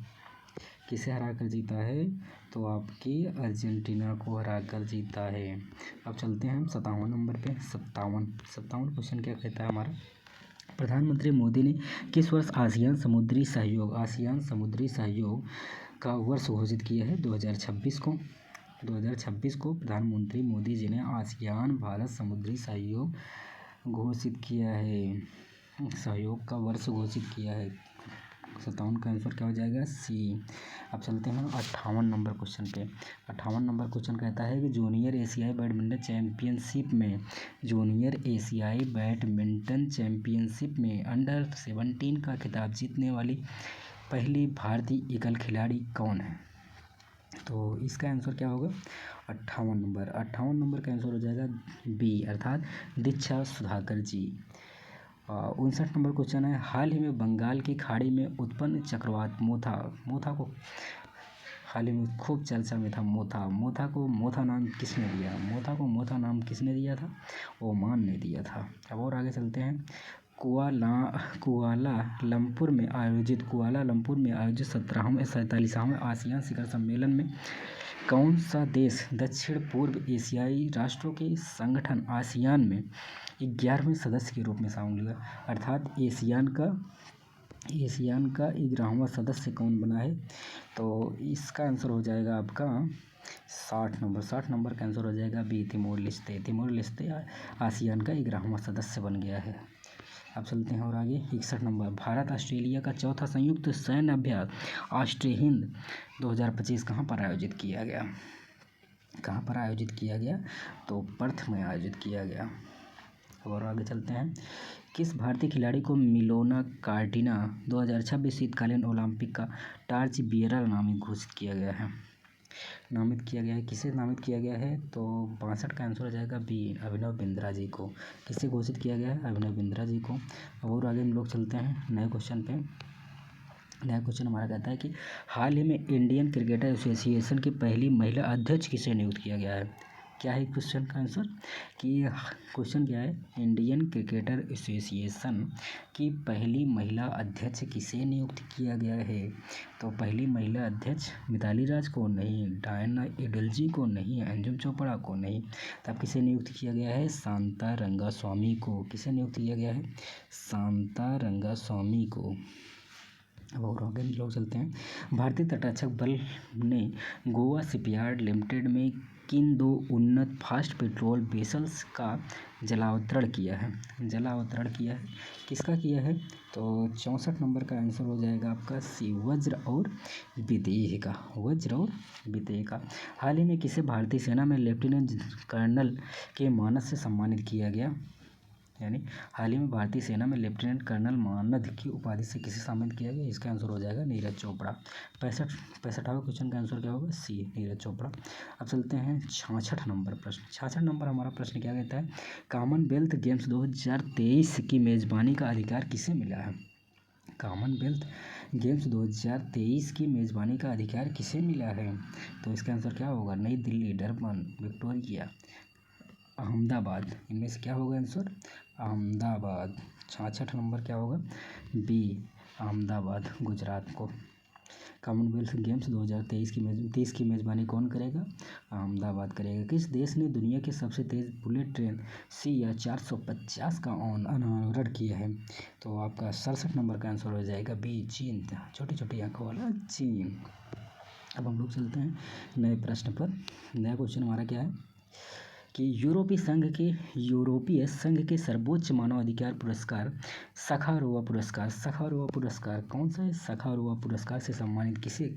किसे हराकर जीता है? तो आपकी अर्जेंटीना को हराकर जीता है। अब चलते हैं हम 57 नंबर पे। 57 क्वेश्चन क्या कहता है हमारा? प्रधानमंत्री मोदी ने किस वर्ष आसियान समुद्री सहयोग का वर्ष घोषित किया है? 2026 को प्रधानमंत्री मोदी जी ने आसियान भारत समुद्री सहयोग घोषित किया है? सहयोग का वर्ष घोषित किया है? 57 का आंसर क्या हो जाएगा? सी। अब चलते हैं 58 नंबर क्वेश्चन पे। 58 नंबर क्वेश्चन कहता है कि जूनियर एशियाई बैडमिंटन चैंपियनशिप में अंडर 17 का खिताब जीतने वाली पहली भारतीय एकल खिलाड़ी कौन है? तो इसका आंसर क्या होगा? 58 नंबर का आंसर हो जाएगा बी, अर्थात दीक्षा सुधाकर जी। 59 नंबर क्वेश्चन है, हाल ही में बंगाल की खाड़ी में उत्पन्न चक्रवात मोथा को हाल ही में खूब चर्चा में था। मोथा को मोथा नाम किसने दिया था? ओमान ने दिया था। अब और आगे चलते हैं। कुआलालंपुर में आयोजित 47वें आसियान शिखर सम्मेलन में कौन सा देश दक्षिण पूर्व एशियाई राष्ट्रों के संगठन आसियान में 11वें सदस्य के रूप में शामिल हुआ? अर्थात एशियान का 11वां सदस्य कौन बना है? तो इसका आंसर हो जाएगा आपका 60 नंबर का आंसर हो जाएगा बी, तिमोर लेस्ते आसियान का 11वां सदस्य बन गया है। अब चलते हैं और आगे 61 नंबर, भारत ऑस्ट्रेलिया का चौथा संयुक्त सैन्य अभ्यास ऑस्ट्रे हिंद 2025 कहाँ पर आयोजित किया गया? तो पर्थ में आयोजित किया गया। और आगे चलते हैं। किस भारतीय खिलाड़ी को मिलोना कार्टिना 2026 शीतकालीन ओलंपिक का टॉर्च बियरर नामित किया गया है? किसे नामित किया गया है? तो 62 का आंसर हो जाएगा बी, अभिनव बिंद्रा जी को। किससे घोषित किया गया है? अभिनव बिंद्रा जी को। और आगे हम लोग चलते हैं नए क्वेश्चन पे। नया क्वेश्चन हमारा कहता है कि हाल ही में इंडियन क्रिकेटर एसोसिएशन की पहली महिला अध्यक्ष किसे नियुक्त किया गया है? क्या है क्वेश्चन का आंसर? कि क्वेश्चन क्या है, इंडियन क्रिकेटर एसोसिएशन की पहली महिला अध्यक्ष किसे नियुक्त किया गया है? तो पहली महिला अध्यक्ष मिताली राज को नहीं, डायना एडल्जी को नहीं, अंजुम चोपड़ा को नहीं, तब किसे नियुक्त किया गया है? शांता रंगास्वामी को। किसे नियुक्त किया गया है? शांता रंगास्वामी को। अब और आगे लोग चलते हैं। भारतीय तटरक्षक बल ने गोवा शिपयार्ड लिमिटेड में किन 2 उन्नत फास्ट पेट्रोल वेसल्स का जलावतरण किया है? किसका किया है? तो 64 नंबर का आंसर हो जाएगा आपका सी, वज्र और विदेह का। हाल ही में किसे भारतीय सेना में लेफ्टिनेंट कर्नल के मानद से सम्मानित किया गया? यानी हाल ही में भारतीय सेना में लेफ्टिनेंट कर्नल मानद की उपाधि से किसे सम्मानित किया गया? इसका आंसर हो जाएगा नीरज चोपड़ा। 65वां क्वेश्चन का आंसर क्या होगा? सी, नीरज चोपड़ा। अब चलते हैं 66 नंबर प्रश्न। 66 नंबर हमारा प्रश्न क्या कहता है? कॉमनवेल्थ गेम्स 2023 की मेजबानी का अधिकार किसे मिला है? कॉमनवेल्थ गेम्स 2023 की मेजबानी का अधिकार किसे मिला है? तो इसका आंसर क्या होगा? नई दिल्ली, डरबन, विक्टोरिया, अहमदाबाद, इनमें से क्या होगा आंसर? अहमदाबाद। 66 नंबर क्या होगा? बी, अहमदाबाद, गुजरात को। कॉमनवेल्थ गेम्स 2023 की मेजबानी कौन करेगा? अहमदाबाद करेगा। किस देश ने दुनिया की सबसे तेज़ बुलेट ट्रेन CR 450 का अनावरण किया है? तो आपका 67 नंबर का आंसर हो जाएगा बी, चीन, छोटी छोटी आंखों वाला चीन। अब हम लोग चलते हैं नए प्रश्न पर। नया क्वेश्चन हमारा क्या है कि यूरोपीय संघ के सर्वोच्च मानवाधिकार पुरस्कार सखारोवा पुरस्कार कौन सा है? सखारोवा पुरस्कार से सम्मानित किसे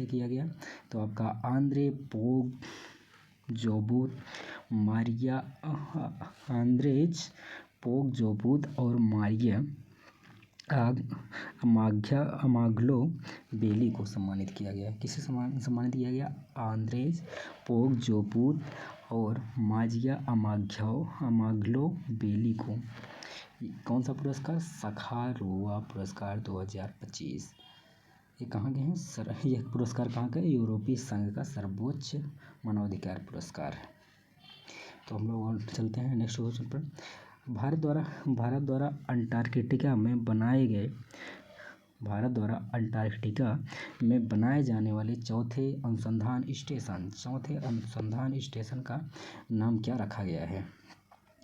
किया गया? तो आपका आंद्रे पोगजोबूत और मारिया अमाग्लो बेली को सम्मानित किया गया। किसे सम्मानित किया गया? आंद्रेज पोगजोबूत और माजिया अमाग्लो बेली को। कौन सा पुरस्कार? सखारोवा पुरस्कार 2025। ये कहाँ के हैं? यह पुरस्कार कहाँ का है? यूरोपीय संघ का सर्वोच्च मानवाधिकार पुरस्कार है। तो हम लोग और चलते हैं नेक्स्ट क्वेश्चन पर। भारत द्वारा अंटार्कटिका में बनाए जाने वाले चौथे अनुसंधान स्टेशन का नाम क्या रखा गया है?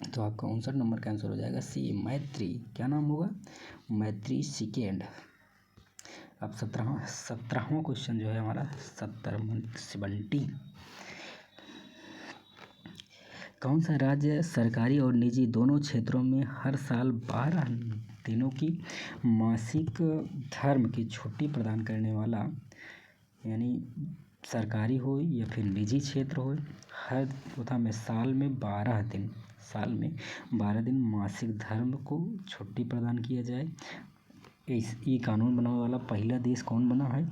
तो आपका 59 नंबर का आंसर हो जाएगा सी, मैत्री। क्या नाम होगा? मैत्री सेकेंड। अब 17वां क्वेश्चन जो है हमारा 70 कौन सा राज्य सरकारी और निजी दोनों क्षेत्रों में हर साल 12 दिनों की मासिक धर्म की छुट्टी प्रदान करने वाला, यानी सरकारी हो या फिर निजी क्षेत्र हो, हर तथा में साल में 12 दिन मासिक धर्म को छुट्टी प्रदान किया जाए। ये कानून बनाने वाला पहला देश कौन बना है?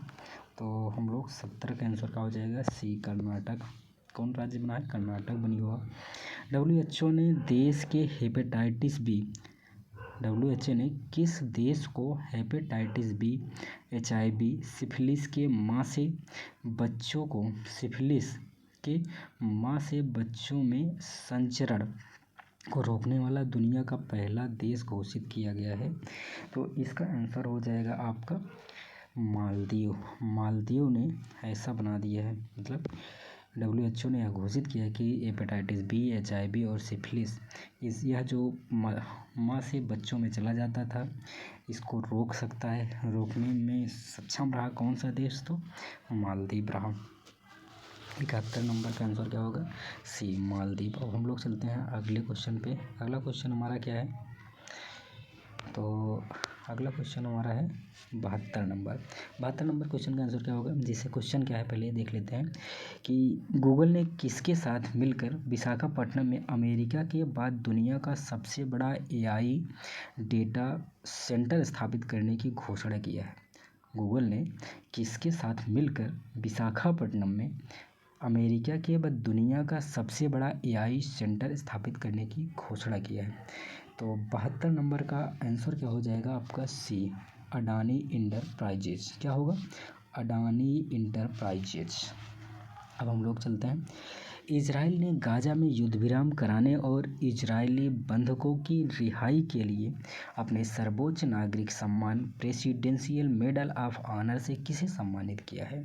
तो हम लोग 70 का आंसर का हो जाएगा सी, कर्नाटक। कौन राज्य बना है? कर्नाटक बनी हुआ। WHO ने देश के हेपेटाइटिस बी WHO ने किस देश को हेपेटाइटिस बी, HIV, सिफिलिस के मां से बच्चों में संचरण को रोकने वाला दुनिया का पहला देश घोषित किया गया है? तो इसका आंसर हो जाएगा आपका मालदीव। मालदीव ने ऐसा बना दिया है, मतलब WHO ने यह घोषित किया कि हेपेटाइटिस बी, HIV और सिफिलिस यह जो माँ से बच्चों में चला जाता था, इसको रोक सकता है। रोकने में सक्षम रहा कौन सा देश? तो मालदीव रहा। 71 नंबर का आंसर क्या होगा? सी, मालदीव। अब हम लोग चलते हैं अगले क्वेश्चन पे। अगला क्वेश्चन हमारा क्या है? तो अगला क्वेश्चन हमारा है 72 नंबर। 72 नंबर क्वेश्चन का आंसर क्या होगा? जिससे क्वेश्चन क्या है पहले देख लेते हैं कि गूगल ने किसके साथ मिलकर विशाखापट्टनम में अमेरिका के बाद दुनिया का सबसे बड़ा AI डेटा सेंटर स्थापित करने की घोषणा किया है? गूगल ने किसके साथ मिलकर विशाखापट्टनम में अमेरिका के बाद दुनिया का सबसे बड़ा AI सेंटर स्थापित करने की घोषणा किया है? तो 72 नंबर का आंसर क्या हो जाएगा आपका? सी, अडानी इंटरप्राइजेज। क्या होगा? अडानी इंटरप्राइजेज। अब हम लोग चलते हैं। इजराइल ने गाजा में युद्ध विराम कराने और इजरायली बंधकों की रिहाई के लिए अपने सर्वोच्च नागरिक सम्मान प्रेसिडेंशियल मेडल ऑफ ऑनर से किसे सम्मानित किया है?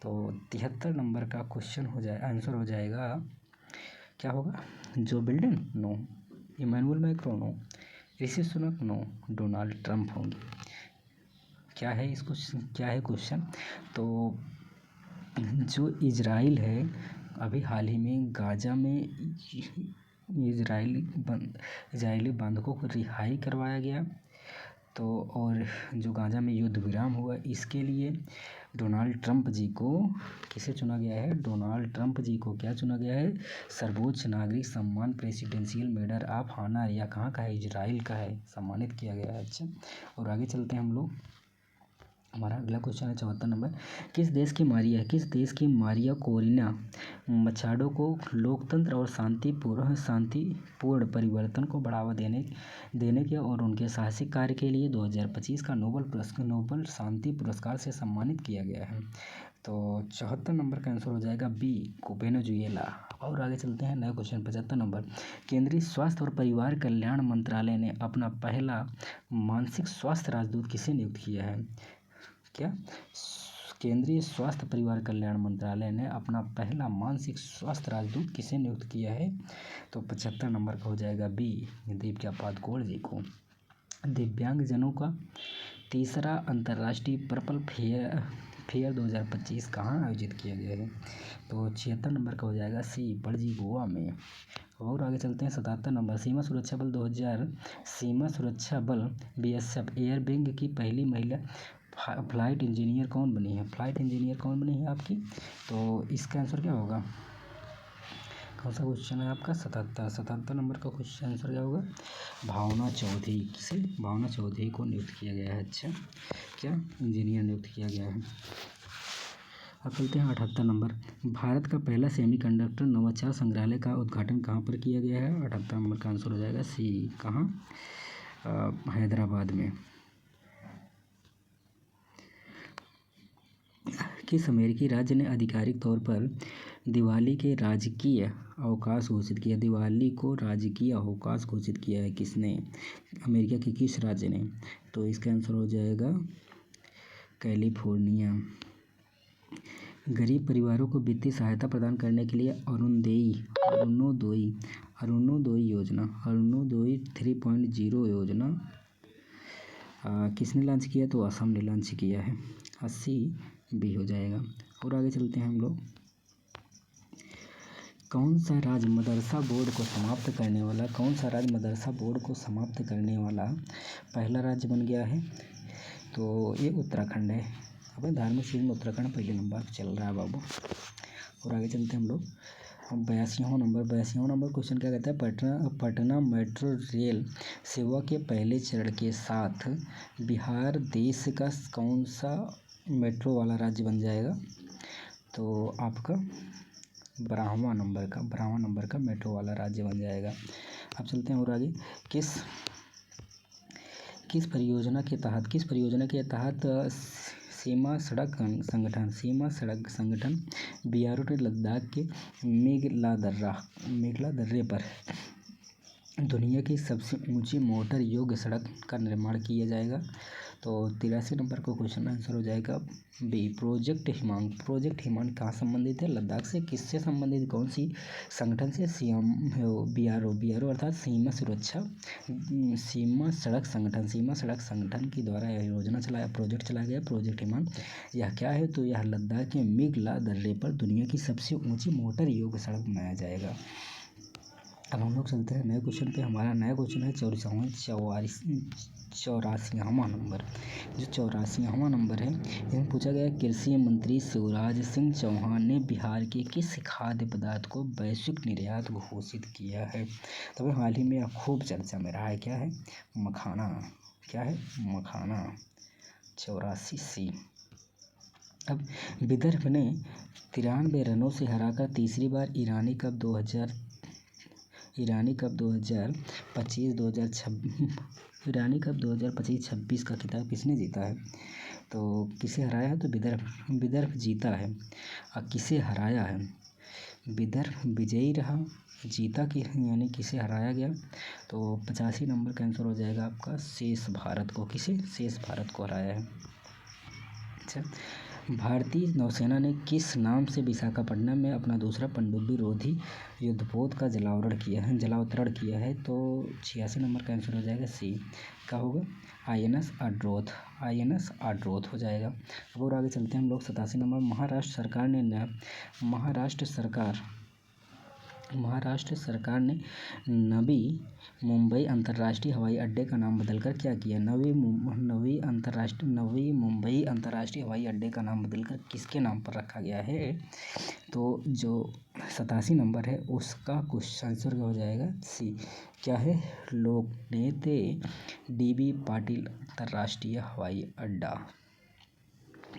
तो 73 नंबर का क्वेश्चन हो जाए, आंसर हो जाएगा क्या होगा? Joe Biden? No. Emmanuel Macron? No. Rishi Sunak? No. Donald Trump होंगे। क्या है इसको, क्या है क्वेश्चन? तो जो इजराइल है, अभी हाल ही में गाजा में इजरायली बंधकों को रिहाई करवाया गया, तो और जो गाजा में युद्ध विराम हुआ, इसके लिए डोनाल्ड ट्रंप जी को किसे चुना गया है? डोनाल्ड ट्रंप जी को क्या चुना गया है? सर्वोच्च नागरिक सम्मान प्रेसिडेंशियल मेडल ऑफ ऑनर, या कहाँ का है? इजराइल का है, सम्मानित किया गया है। अच्छा, और आगे चलते हैं हम लोग। हमारा अगला क्वेश्चन है 74 नंबर। किस देश की मारिया कोरिना मचाडो को लोकतंत्र और शांतिपूर्ण परिवर्तन को बढ़ावा देने के और उनके साहसिक कार्य के लिए 2025 का नोबेल शांति पुरस्कार से सम्मानित किया गया है? तो 74 नंबर का आंसर हो जाएगा बी, वेनेजुएला। और आगे चलते हैं नया क्वेश्चन 75 नंबर। केंद्रीय स्वास्थ्य और परिवार कल्याण मंत्रालय ने अपना पहला मानसिक स्वास्थ्य राजदूत किसे नियुक्त किया है? क्या? केंद्रीय स्वास्थ्य परिवार कल्याण मंत्रालय ने अपना पहला मानसिक स्वास्थ्य राजदूत किसे नियुक्त किया है? तो 75 नंबर का हो जाएगा बी, दीपिका पादुकोण जी को। दिव्यांगजनों का तीसरा अंतर्राष्ट्रीय पर्पल फेयर 2025 कहाँ आयोजित किया गया है? तो 76 नंबर का हो जाएगा सी, पणजी गोवा में। और आगे चलते हैं 77 नंबर। सीमा सुरक्षा बल BSF एयर विंग की पहली महिला फ्लाइट इंजीनियर कौन बनी है आपकी? तो इसका आंसर क्या होगा? कौन सा क्वेश्चन है आपका? 77 नंबर का क्वेश्चन आंसर क्या होगा? भावना चौधरी। किसे? भावना चौधरी को नियुक्त किया गया है। अच्छा, क्या इंजीनियर नियुक्त किया गया है? अब चलते हैं 78 नंबर। भारत का पहला सेमीकंडक्टर नवाचार संग्रहालय का उद्घाटन कहाँ पर किया गया है? 78 नंबर का आंसर हो जाएगा सी, कहाँ? हैदराबाद में। किस अमेरिकी राज्य ने आधिकारिक तौर पर दिवाली को राजकीय अवकाश घोषित किया है? किसने? अमेरिका के किस राज्य ने? तो इसका आंसर हो जाएगा कैलिफोर्निया। गरीब परिवारों को वित्तीय सहायता प्रदान करने के लिए अरुणोदय 3.0 योजना किसने लॉन्च किया? तो असम ने लॉन्च किया है। 80 भी हो जाएगा। और आगे चलते हैं हम लोग। कौन सा राज्य मदरसा बोर्ड को समाप्त करने वाला पहला राज्य बन गया है? तो ये उत्तराखंड है। अब धार्मिक चीज़ में उत्तराखंड पहले नंबर पर चल रहा है बाबू। और आगे चलते हैं हम लोग। 82वां नंबर क्वेश्चन क्या कहता है? पटना मेट्रो रेल सेवा के पहले चरण के साथ बिहार देश का कौन सा मेट्रो वाला राज्य बन जाएगा? तो आपका 12वां नंबर का मेट्रो वाला राज्य बन जाएगा। अब चलते हैं और आगे। किस परियोजना के तहत सीमा सड़क संगठन बीआरओ ने लद्दाख के मेघला दर्रे पर दुनिया की सबसे ऊंची मोटर योग्य सड़क का निर्माण किया जाएगा? तो 83 नंबर का क्वेश्चन आंसर हो जाएगा बी, प्रोजेक्ट हिमांक कहाँ संबंधित है? लद्दाख से। किससे संबंधित? कौन सी संगठन से? बीआरओ अर्थात सीमा सड़क संगठन के द्वारा यह प्रोजेक्ट चलाया गया प्रोजेक्ट हिमांक। यह क्या है? तो यह लद्दाख के मेघला दर्रे पर दुनिया की सबसे ऊंची मोटर योग्य सड़क बनाया जाएगा। अब हम लोग चलते हैं नए क्वेश्चन पे। हमारा नया क्वेश्चन है 84वां नंबर। जो 84वां नंबर है, इसमें पूछा गया कृषि मंत्री शिवराज सिंह चौहान ने बिहार के किस खाद्य पदार्थ को वैश्विक निर्यात घोषित किया है? तभी हाल ही में खूब चर्चा में रहा है। क्या है? मखाना। क्या है? मखाना। 84C। अब विदर्भ ने 93 रनों से हराकर तीसरी बार ईरानी कप 2025-26 का खिताब किसने जीता है? तो किसे हराया है? तो विदर्भ जीता है। और किसे हराया है? विदर्भ विजयी रहा, जीता कि यानी किसे हराया गया? तो 85 नंबर का आंसर हो जाएगा आपका शेष भारत को। किसे? शेष भारत को हराया है। अच्छा, भारतीय नौसेना ने किस नाम से विशाखापट्टनम में अपना दूसरा पनडुब्बी रोधी युद्धपोत का जलावतरण किया है? तो 86 नंबर का आंसर हो जाएगा सी। क्या होगा? INS आड्रोथ हो जाएगा। अब और आगे चलते हैं हम लोग। 87 नंबर। महाराष्ट्र सरकार ने नवी मुंबई अंतर्राष्ट्रीय हवाई अड्डे का नाम बदलकर क्या किया? नवी मुंबई अंतर्राष्ट्रीय हवाई अड्डे का नाम बदलकर किसके नाम पर रखा गया है? तो जो 87 नंबर है उसका क्वेश्चन आंसर हो जाएगा सी। क्या है? लोकनेते DB पाटिल अंतर्राष्ट्रीय हवाई अड्डा।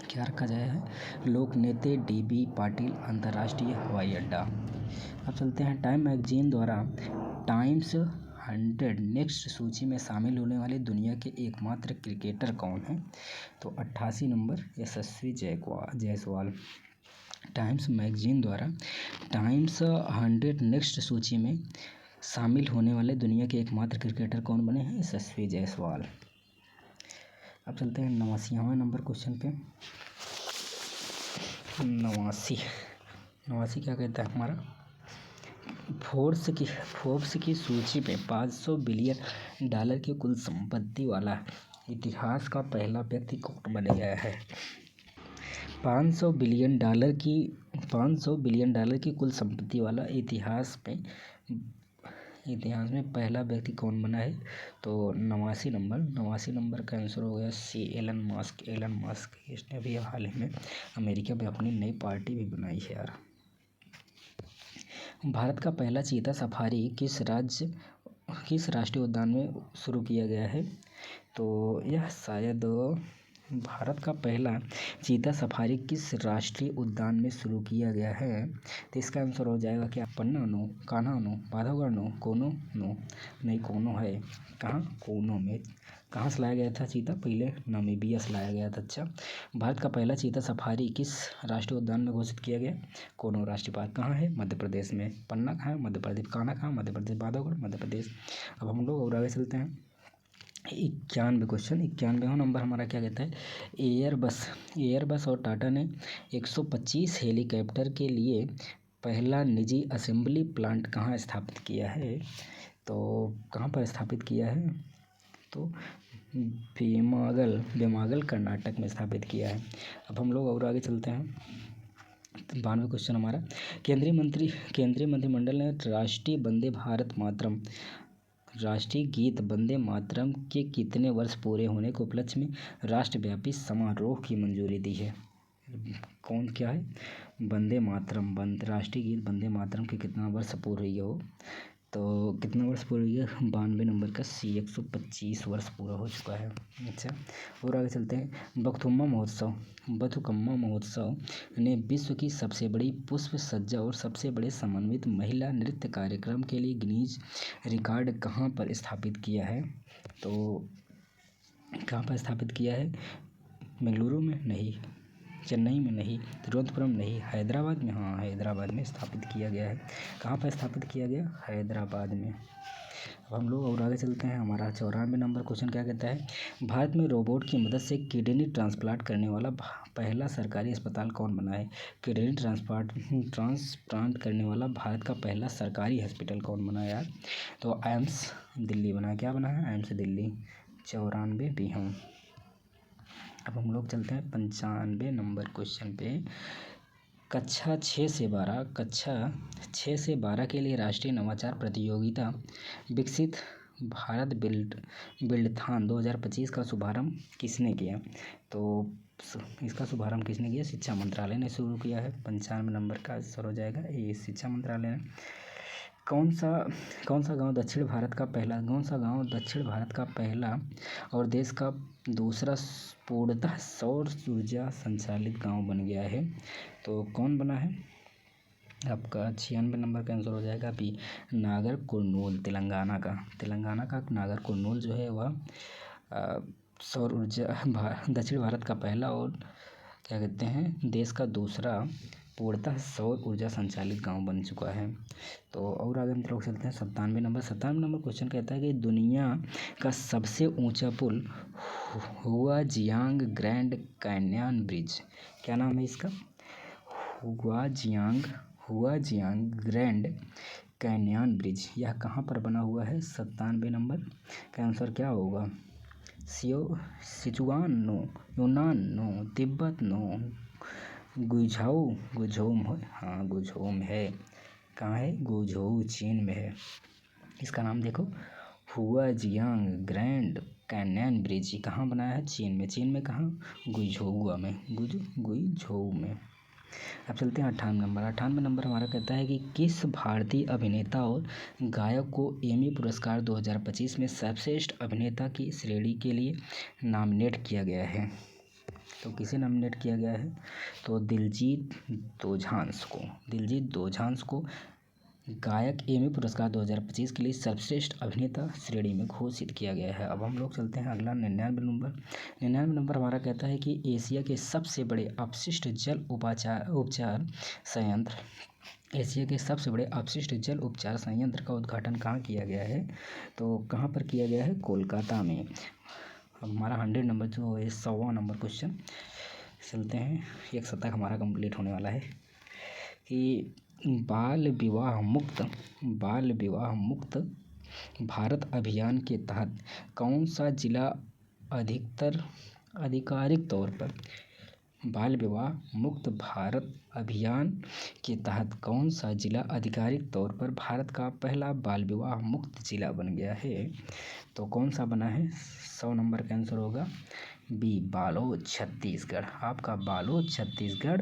क्या रखा जाएगा है? लोकनेते DB पाटिल अंतर्राष्ट्रीय हवाई अड्डा। अब चलते हैं। टाइम मैगजीन द्वारा टाइम्स 100 नेक्स्ट सूची में शामिल होने वाले दुनिया के एकमात्र क्रिकेटर कौन हैं? तो 88 नंबर यशस्वी जायसवाल। टाइम्स मैगजीन द्वारा टाइम्स 100 नेक्स्ट सूची में शामिल होने वाले दुनिया के एकमात्र क्रिकेटर कौन बने हैं? यशस्वी जायसवाल। अब चलते हैं 89वां नंबर क्वेश्चन पे। 89 क्या कहता है हमारा? फोर्ब्स की सूची में 500 बिलियन डॉलर की कुल संपत्ति वाला इतिहास का पहला व्यक्ति कौन बन गया है? 500 बिलियन डॉलर की कुल संपत्ति वाला इतिहास में पहला व्यक्ति कौन बना है? तो 89 नंबर का आंसर हो गया सी, एलन मस्क। इसने अभी हाल ही में अमेरिका में अपनी नई पार्टी भी बनाई है यार। भारत का पहला चीता सफारी किस राष्ट्रीय उद्यान में शुरू किया गया है? तो यह शायद भारत का पहला चीता सफारी किस राष्ट्रीय उद्यान में शुरू किया गया है? तो इसका आंसर हो जाएगा क्या? Panna no, Kanha no, Bandhavgarh no, Kuno no? नहीं, कोनो है। कहाँ? कोनो में। कहाँ से लाया गया था चीता? पहले नामीबिया से लाया गया था। अच्छा, भारत का पहला चीता सफारी किस राष्ट्रीय उद्यान में घोषित किया गया? कोनो राष्ट्रीय पार्क। कहाँ है? मध्य प्रदेश में। पन्ना कहाँ है? मध्य प्रदेश। कान्हा कहाँ? मध्य प्रदेश। बांधवगढ़ मध्य प्रदेश। अब हम लोग और आगे चलते हैं। 91वां नंबर हमारा क्या कहता है? एयरबस और टाटा ने 125 हेलीकॉप्टर के लिए पहला निजी असेंबली प्लांट कहाँ स्थापित किया है? तो कहाँ पर स्थापित किया है? तो बेमागल कर्नाटक में स्थापित किया है। अब हम लोग और आगे चलते हैं। 92 क्वेश्चन हमारा, केंद्रीय मंत्रिमंडल ने राष्ट्रीय गीत वंदे मातरम के कितने वर्ष पूरे होने के उपलक्ष्य में राष्ट्रव्यापी समारोह की मंजूरी दी है? कौन क्या है? वंदे मातरम, राष्ट्रीय गीत वंदे मातरम के कितना वर्ष पूर्ण हुई हो? तो कितना वर्ष पूरा हुई है? 92 नंबर का सी, 125 वर्ष पूरा हो चुका है। अच्छा, और आगे चलते हैं। बथुकम्मा महोत्सव ने विश्व की सबसे बड़ी पुष्प सज्जा और सबसे बड़े समन्वित महिला नृत्य कार्यक्रम के लिए गिनीज रिकॉर्ड कहाँ पर स्थापित किया है? तो कहाँ पर स्थापित किया है? बेंगलुरु में नहीं, चेन्नई में नहीं, तिरुवनंतपुरम नहीं, हैदराबाद में। हाँ, हैदराबाद में स्थापित किया गया है। कहाँ पर स्थापित किया गया? हैदराबाद में। अब हम लोग और आगे चलते हैं। हमारा 94 नंबर क्वेश्चन क्या कहता है? भारत में रोबोट की मदद से किडनी ट्रांसप्लांट करने वाला पहला सरकारी अस्पताल कौन बना है? किडनी ट्रांसप्लांट करने वाला भारत का पहला सरकारी हॉस्पिटल कौन बना है यार? तो एम्स दिल्ली बना है। क्या बना है? एम्स दिल्ली। 94 भी हम। अब हम लोग चलते हैं 95 नंबर क्वेश्चन पे। कक्षा 6 से 12 के लिए राष्ट्रीय नवाचार प्रतियोगिता विकसित भारत बिल्डथॉन 2025 का शुभारंभ किसने किया? तो इसका शुभारंभ किसने किया? शिक्षा मंत्रालय ने शुरू किया है। 95 नंबर का आंसर हो जाएगा ये, शिक्षा मंत्रालय ने। कौन सा गांव दक्षिण भारत का पहला और देश का दूसरा पूर्णतः सौर ऊर्जा संचालित गांव बन गया है? तो कौन बना है? आपका 96 नंबर का आंसर हो जाएगा बी, नागरकुरनूल, तेलंगाना का नागरकुरनूल जो है वह सौर ऊर्जा दक्षिण भारत का पहला और क्या कहते हैं, देश का दूसरा पूर्णतः सौर ऊर्जा संचालित गांव बन चुका है। तो और आगे हम लोग चलते हैं 97 नंबर क्वेश्चन कहता है कि दुनिया का सबसे ऊंचा पुल हुआजियांग ग्रैंड कैन्यन ब्रिज, क्या नाम है इसका? हुआजियांग ग्रैंड कैन्यन ब्रिज, यह कहाँ पर बना हुआ है? 97 नंबर का आंसर क्या होगा? सिचुआन नो, यूनान नो, तिब्बत नो, गुझोउ है। हाँ, गुझोउ है। कहाँ है? गुझोउ चीन में है। इसका नाम देखो, हुआजियांग ग्रैंड कैन्यन ब्रिज कहाँ बनाया है? चीन में कहाँ? गुझोउ में। अब चलते हैं 98 नंबर हमारा कहता है कि किस भारतीय अभिनेता और गायक को एमी पुरस्कार 2025 में सर्वश्रेष्ठ अभिनेता की श्रेणी के लिए नॉमिनेट किया गया है? तो किसे नॉमिनेट किया गया है? तो दिलजीत दोसांझ को गायक एमी पुरस्कार 2025 के लिए सर्वश्रेष्ठ अभिनेता श्रेणी में घोषित किया गया है। अब हम लोग चलते हैं अगला 99 नंबर हमारा कहता है कि एशिया के सबसे बड़े अपशिष्ट जल उपचार संयंत्र का उद्घाटन कहाँ किया गया है? तो कहाँ पर किया गया है? कोलकाता में। अब हमारा 100 नंबर जो है 100वां नंबर क्वेश्चन चलते हैं, 1 सप्ताह हमारा कंप्लीट होने वाला है कि बाल विवाह मुक्त भारत अभियान के तहत कौन सा जिला आधिकारिक तौर पर बाल विवाह मुक्त भारत अभियान के तहत कौन सा जिला आधिकारिक तौर पर भारत का पहला बाल विवाह मुक्त जिला बन गया है? तो कौन सा बना है? 100 नंबर का आंसर होगा बी, बालोद छत्तीसगढ़। आपका बालोद छत्तीसगढ़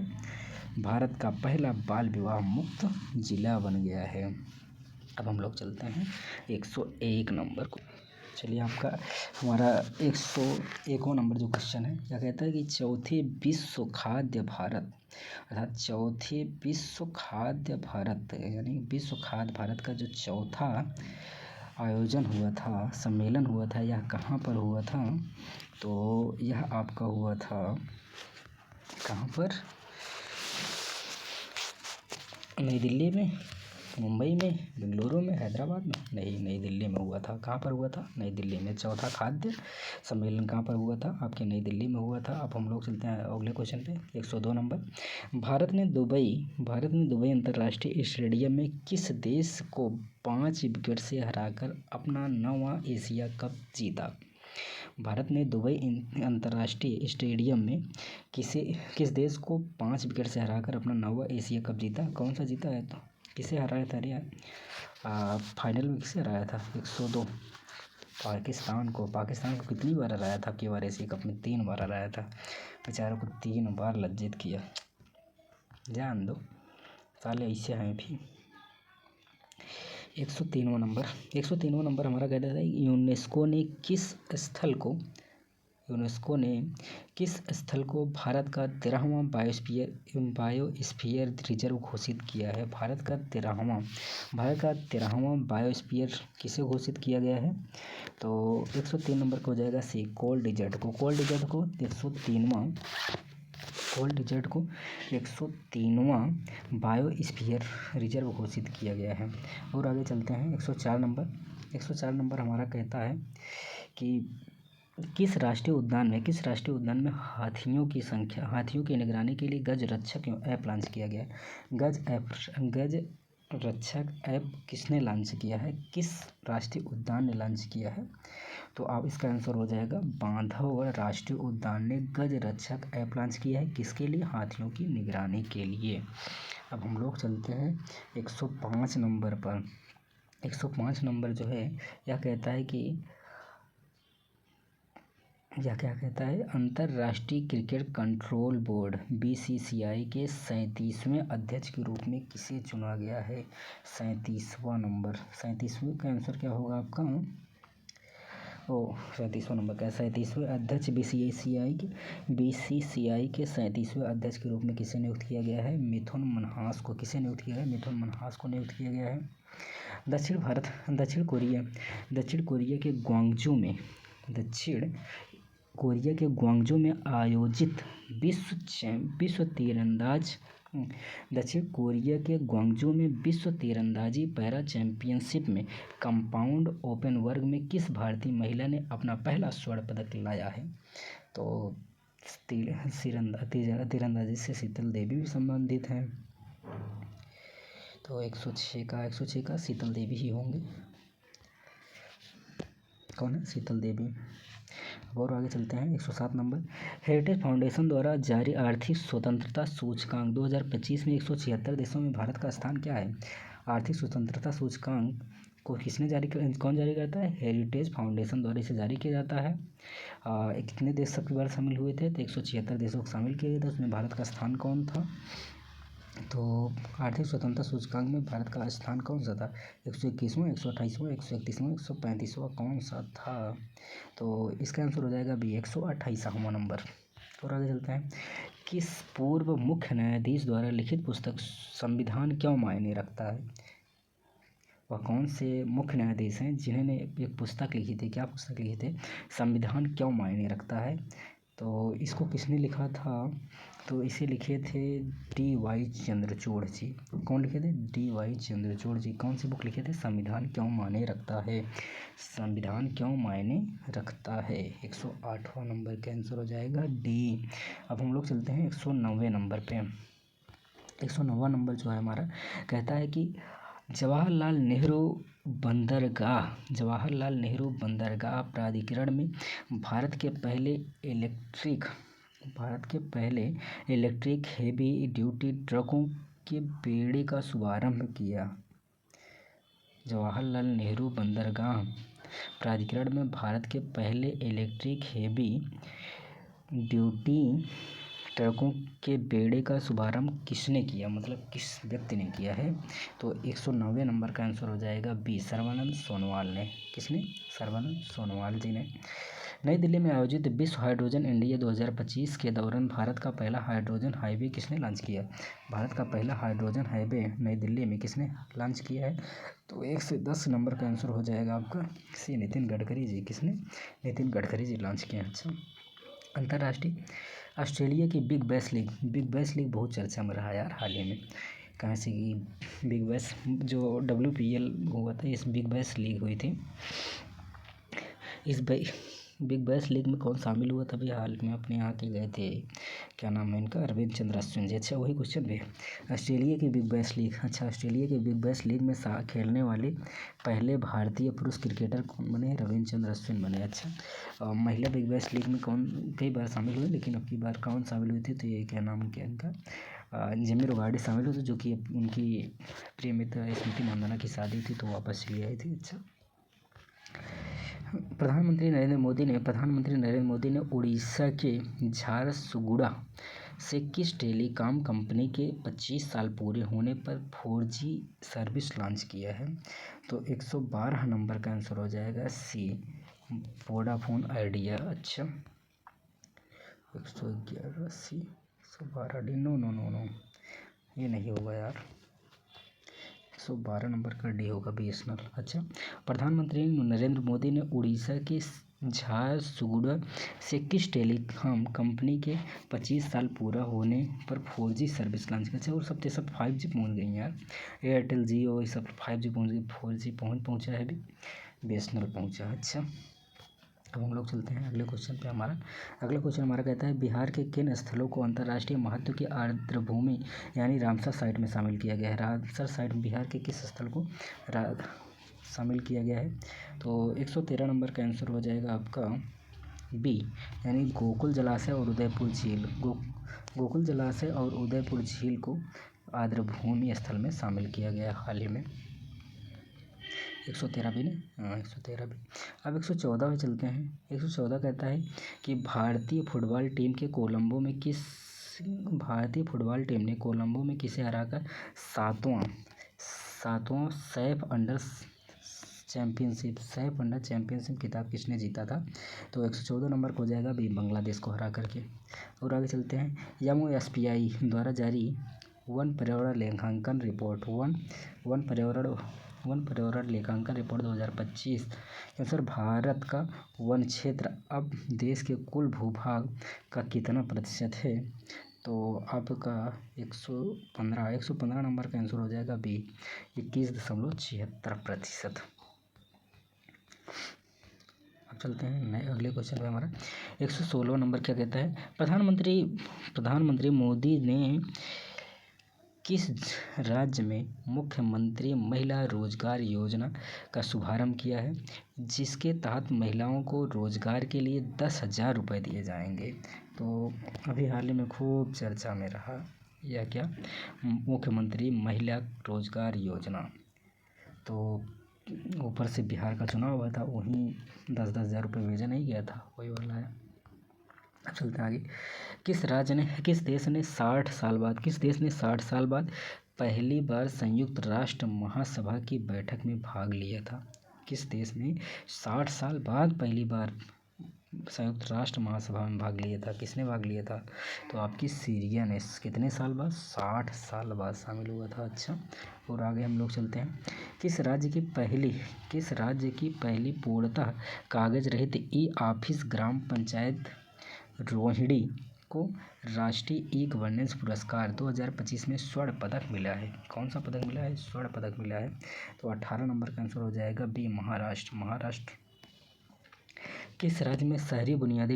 भारत का पहला बाल विवाह मुक्त जिला बन गया है। अब हम लोग चलते हैं 101 नंबर को। चलिए, आपका हमारा 101वां नंबर जो क्वेश्चन है क्या कहता है कि चौथे विश्व खाद्य भारत यानी विश्व खाद्य भारत का जो चौथा आयोजन हुआ था, सम्मेलन हुआ था, यह कहाँ पर हुआ था? तो यह आपका हुआ था कहाँ पर? नई दिल्ली में, मुंबई में, बेंगलुरु में, हैदराबाद में? नहीं, नई दिल्ली में हुआ था। कहाँ पर हुआ था? नई दिल्ली में। चौथा खाद्य सम्मेलन कहाँ पर हुआ था? आपके नई दिल्ली में हुआ था। अब हम लोग चलते हैं अगले क्वेश्चन पे, 102 नंबर। भारत ने दुबई अंतर्राष्ट्रीय स्टेडियम में किस देश को 5 विकेट से हराकर अपना 9वां एशिया कप जीता? भारत ने दुबई अंतर्राष्ट्रीय स्टेडियम में किस देश को 5 विकेट से हराकर अपना 9वां एशिया कप जीता? कौन सा जीता है? तो किसे हराया था यार? फाइनल में किसे हराया था? 102 पाकिस्तान को कितनी बार हराया था? आपकी बार एशिया कप में 3 बार हराया था। बेचारों को 3 बार लज्जित किया। जान दो साले, ऐसे हैं भी। 103वां नंबर हमारा कहता है यूनेस्को ने किस स्थल को भारत का 13वां बायोस्फीयर रिजर्व घोषित किया है? भारत का 13वां बायोस्फीयर किसे घोषित किया गया है? तो 103 नंबर को हो जाएगा सी, कोल्ड डिजर्ट को 103वां बायोस्फीयर रिजर्व घोषित किया गया है। और आगे चलते हैं 104 नंबर हमारा कहता है कि किस राष्ट्रीय उद्यान में हाथियों की निगरानी के लिए गज रक्षक ऐप लॉन्च किया गया है? गज रक्षक ऐप किसने लॉन्च किया है? किस राष्ट्रीय उद्यान ने लॉन्च किया है? तो आप इसका आंसर हो जाएगा बांधवगढ़ राष्ट्रीय उद्यान ने गज रक्षक ऐप लॉन्च किया है। किसके लिए? हाथियों की निगरानी के लिए। अब हम लोग चलते हैं 105 नंबर पर। 105 नंबर जो है यह कहता है कि क्या कहता है? अंतर्राष्ट्रीय क्रिकेट कंट्रोल बोर्ड BCCI के 37वें अध्यक्ष के रूप में किसे चुना गया है? 37वां नंबर, 37वें का आंसर क्या होगा आपका? 37वां नंबर का 37वें अध्यक्ष BCCI के 37वें अध्यक्ष के रूप में किसे नियुक्त किया गया है? मिथुन मन्हास को। किसे नियुक्त किया गया? मिथुन मन्हास को नियुक्त किया गया है। दक्षिण कोरिया के ग्वांगजू में आयोजित दक्षिण कोरिया के ग्वांगजू में विश्व तीरंदाजी पैरा चैंपियनशिप में कंपाउंड ओपन वर्ग में किस भारतीय महिला ने अपना पहला स्वर्ण पदक लाया है? तो तीरंदाजी से शीतल देवी भी संबंधित हैं। तो 106 का शीतल देवी ही होंगे। कौन है? शीतल देवी। और आगे चलते हैं 107 नंबर। हेरिटेज फाउंडेशन द्वारा जारी आर्थिक स्वतंत्रता सूचकांक 2025 में 176 देशों में भारत का स्थान क्या है? आर्थिक स्वतंत्रता सूचकांक को कौन जारी करता है? हेरिटेज फाउंडेशन द्वारा इसे जारी किया जाता है। कितने देश सबकी बार शामिल हुए थे? तो 176 देशों को शामिल किया गया था। उसमें भारत का स्थान कौन था? तो आर्थिक स्वतंत्रता सूचकांक में भारत का स्थान कौन सा था? 121वां, 128वां, 131वां, 135वां कौन सा था? तो इसका आंसर हो जाएगा बी, 128वां नंबर। और आगे चलते हैं। किस पूर्व मुख्य न्यायाधीश द्वारा लिखित पुस्तक संविधान क्यों मायने रखता है? वह कौन से मुख्य न्यायाधीश हैं जिन्होंने एक पुस्तक लिखी थी? क्या पुस्तक लिखी थी? संविधान क्यों मायने रखता है। तो इसको किसने लिखा था? तो इसे लिखे थे D.Y. चंद्रचूड़ जी। कौन लिखे थे? D.Y. चंद्रचूड़ जी। कौन सी बुक लिखे थे? संविधान क्यों मायने रखता है। संविधान क्यों मायने रखता है। 108वां नंबर का आंसर हो जाएगा डी। अब हम लोग चलते हैं 109वें नंबर पे। 109वां नंबर जो है हमारा कहता है कि जवाहरलाल नेहरू बंदरगाह प्राधिकरण में भारत के पहले इलेक्ट्रिक हेवी ड्यूटी ट्रकों के बेड़े का शुभारंभ किया। जवाहरलाल नेहरू बंदरगाह प्राधिकरण में भारत के पहले इलेक्ट्रिक हेवी ड्यूटी ट्रकों के बेड़े का शुभारंभ किसने किया? मतलब किस व्यक्ति ने किया है? तो 109वें नंबर का आंसर हो जाएगा बी, सर्बानंद सोनोवाल ने। किसने? सर्बानंद सोनोवाल जी ने। नई दिल्ली में आयोजित विश्व हाइड्रोजन इंडिया 2025 के दौरान भारत का पहला हाइड्रोजन हाईवे किसने लॉन्च किया? भारत का पहला हाइड्रोजन हाईवे नई दिल्ली में किसने लॉन्च किया है? तो 1 से 10 नंबर का आंसर हो जाएगा आपका सी, नितिन गडकरी जी। किसने? नितिन गडकरी जी लॉन्च किया। अच्छा, अंतर्राष्ट्रीय ऑस्ट्रेलिया की बिग बैश लीग बहुत चर्चा में रहा यार हाल ही में। कहाँ से कि बिग बैश जो WPL हुआ था, इस बिग बैश लीग हुई थी। बिग बैश लीग में कौन शामिल हुआ था? अभी हाल में अपने यहाँ के गए थे, क्या नाम है इनका, रविचंद्र अश्विन जी। अच्छा, वही क्वेश्चन भी है। ऑस्ट्रेलिया की बिग बैश लीग, अच्छा ऑस्ट्रेलिया के बिग बैश लीग में खेलने वाले पहले भारतीय पुरुष क्रिकेटर कौन बने? रविचंद्र अश्विन बने। अच्छा, महिला बिग बैश लीग में कौन कई बार शामिल हुए, लेकिन अब की बार कौन शामिल हुई थी? तो ये क्या नाम क्या इनका, जिमी रोगार्डी शामिल हुए थे, जो कि उनकी प्रिय मित्र स्मृति मानधना की शादी थी तो वापस चली आई थी। अच्छा, प्रधानमंत्री नरेंद्र मोदी ने उड़ीसा के झारसुगुड़ा से किस टेलीकॉम कंपनी के 25 साल पूरे होने पर 4G सर्विस लॉन्च किया है? तो 112 नंबर का आंसर हो जाएगा सी, वोडाफोन आइडिया। अच्छा, 111 C, 112 D, no no no no, ये नहीं होगा यार, 112 नंबर का डी होगा, BSNL। अच्छा, प्रधानमंत्री नरेंद्र मोदी ने उड़ीसा के झारसुगुड़ा से किस टेलीकॉम कंपनी के 25 साल पूरा होने पर 4G सर्विस लॉन्च किया? अच्छा, और सब 5G पहुँच गई यार, एयरटेल, जियो, ये सब 5G पहुँच गई, 4G पहुँचा है अभी, BSNL पहुँचा। अच्छा, अब हम लोग चलते हैं अगले क्वेश्चन पे। अगला क्वेश्चन हमारा कहता है, बिहार के किन स्थलों को अंतर्राष्ट्रीय महत्व की आर्द्रभूमि यानी रामसर साइट में शामिल किया गया है? रामसर साइट में बिहार के किस स्थल को शामिल किया गया है? तो 113 नंबर का आंसर हो जाएगा आपका बी, यानी गोकुल जलाशय और उदयपुर झील। गोकुल जलाशय और उदयपुर झील को आर्द्रभूमि स्थल में शामिल किया गया हाल ही में। 113 भी नहीं, हाँ 113 भी। अब 114 में चलते हैं। 114 कहता है कि भारतीय फुटबॉल टीम ने कोलंबो में किसे हराकर सातवां सैफ अंडर चैंपियनशिप खिताब किसने जीता था? तो 114 नंबर को हो जाएगा भी, बांग्लादेश को हरा करके। और आगे चलते हैं, MOSPI द्वारा जारी वन पर्यावरण लेखांकन रिपोर्ट 2025 के अनुसार भारत का वन क्षेत्र अब देश के कुल भूभाग का कितना प्रतिशत है? तो आपका 115 नंबर का आंसर हो जाएगा बी, 21.76%। अब चलते हैं नए अगले क्वेश्चन पे। हमारा 116 नंबर क्या कहता है, प्रधानमंत्री मोदी ने किस राज्य में मुख्यमंत्री महिला रोजगार योजना का शुभारंभ किया है, जिसके तहत महिलाओं को रोजगार के लिए 10,000 रुपये दिए जाएंगे? तो अभी हाल ही में खूब चर्चा में रहा यह क्या, मुख्यमंत्री महिला रोजगार योजना। तो ऊपर से बिहार का चुनाव हुआ था, वहीं 10,000 रुपये भेजा नहीं गया था, वही वाला है। अब चलते हैं आगे। किस देश ने 60 साल बाद पहली बार संयुक्त राष्ट्र महासभा की बैठक में भाग लिया था? किस देश ने 60 साल बाद पहली बार संयुक्त राष्ट्र महासभा में भाग लिया था? किसने भाग लिया था? तो आपकी सीरिया ने। कितने साल बाद? 60 साल बाद शामिल हुआ था। अच्छा, और आगे हम लोग चलते हैं। किस राज्य की पहली पूर्णतः कागज रहित ई-ऑफिस ग्राम पंचायत रोहिणी को राष्ट्रीय ई गवर्नेंस पुरस्कार 2025 में स्वर्ण पदक मिला है? कौन सा पदक मिला है? स्वर्ण पदक मिला है। तो 18 नंबर का आंसर हो जाएगा बी, महाराष्ट्र। किस राज्य में शहरी बुनियादी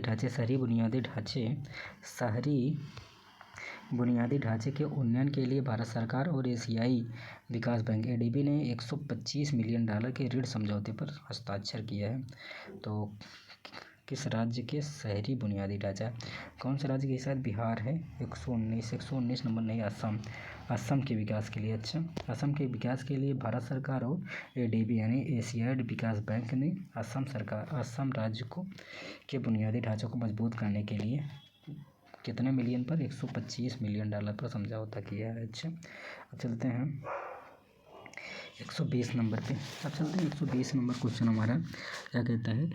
ढांचे के उन्नयन के लिए भारत सरकार और एशियाई विकास बैंक ADB ने $125 मिलियन के ऋण समझौते पर हस्ताक्षर किया है? तो किस राज्य के शहरी बुनियादी ढांचा, कौन से राज्य के साथ? बिहार है। 119 नंबर नहीं, असम के विकास के लिए। अच्छा, असम के विकास के लिए भारत सरकार और ADB यानी एशियाई विकास बैंक ने असम राज्य के बुनियादी ढांचे को मजबूत करने के लिए कितने मिलियन पर? $125 मिलियन पर समझौता किया है। अच्छा, अब चलते हैं 120 नंबर पे। अब चलते हैं 120 नंबर क्वेश्चन हमारा क्या कहता है,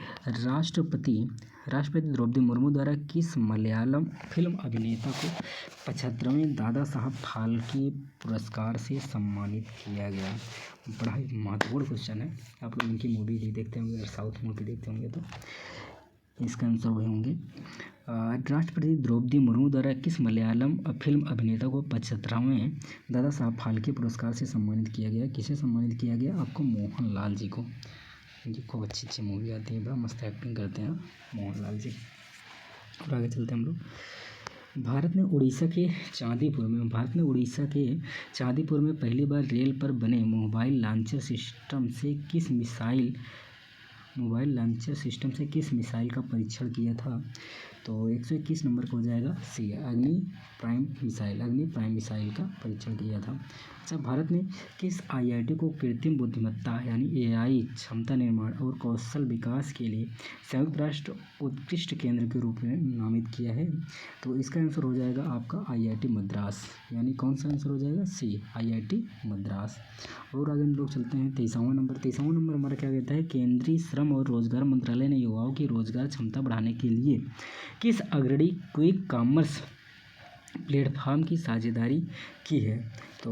राष्ट्रपति द्रौपदी मुर्मू द्वारा किस मलयालम फिल्म अभिनेता को 75वें दादा साहब फाल्के पुरस्कार से सम्मानित किया गया? बड़ा ही महत्वपूर्ण क्वेश्चन है। आप लोग इनकी मूवी देखते होंगे, अगर साउथ मूवी देखते होंगे तो इसका आंसर वही होंगे। राष्ट्रपति द्रौपदी मुर्मू द्वारा किस मलयालम फिल्म अभिनेता को 75वें दादा साहब फाल्के पुरस्कार से सम्मानित किया गया? किसे सम्मानित किया गया? आपको मोहनलाल जी को। जी खूब अच्छी अच्छी मूवी आती है, बड़ा मस्त एक्टिंग करते हैं मोहनलाल जी। और आगे चलते हैं हम लोग। भारत ने उड़ीसा के चांदीपुर में पहली बार रेल पर बने मोबाइल लॉन्चर सिस्टम से किस मिसाइल का परीक्षण किया था? तो 121 नंबर को हो जाएगा सी, अग्नि प्राइम मिसाइल का परीक्षण किया था। अच्छा, भारत ने किस आईआईटी को कृत्रिम बुद्धिमत्ता यानी एआई क्षमता निर्माण और कौशल विकास के लिए संयुक्त राष्ट्र उत्कृष्ट केंद्र के रूप में नामित किया है? तो इसका आंसर हो जाएगा आपका आईआईटी मद्रास, यानी कौन सा आंसर हो जाएगा? सी, आईआईटी मद्रास। और आगे हम लोग चलते हैं 23वां नंबर हमारा क्या कहता है? केंद्रीय श्रम और रोजगार मंत्रालय ने युवाओं की रोजगार क्षमता बढ़ाने के लिए किस अग्रणी क्विक कॉमर्स प्लेटफॉर्म की साझेदारी की है? तो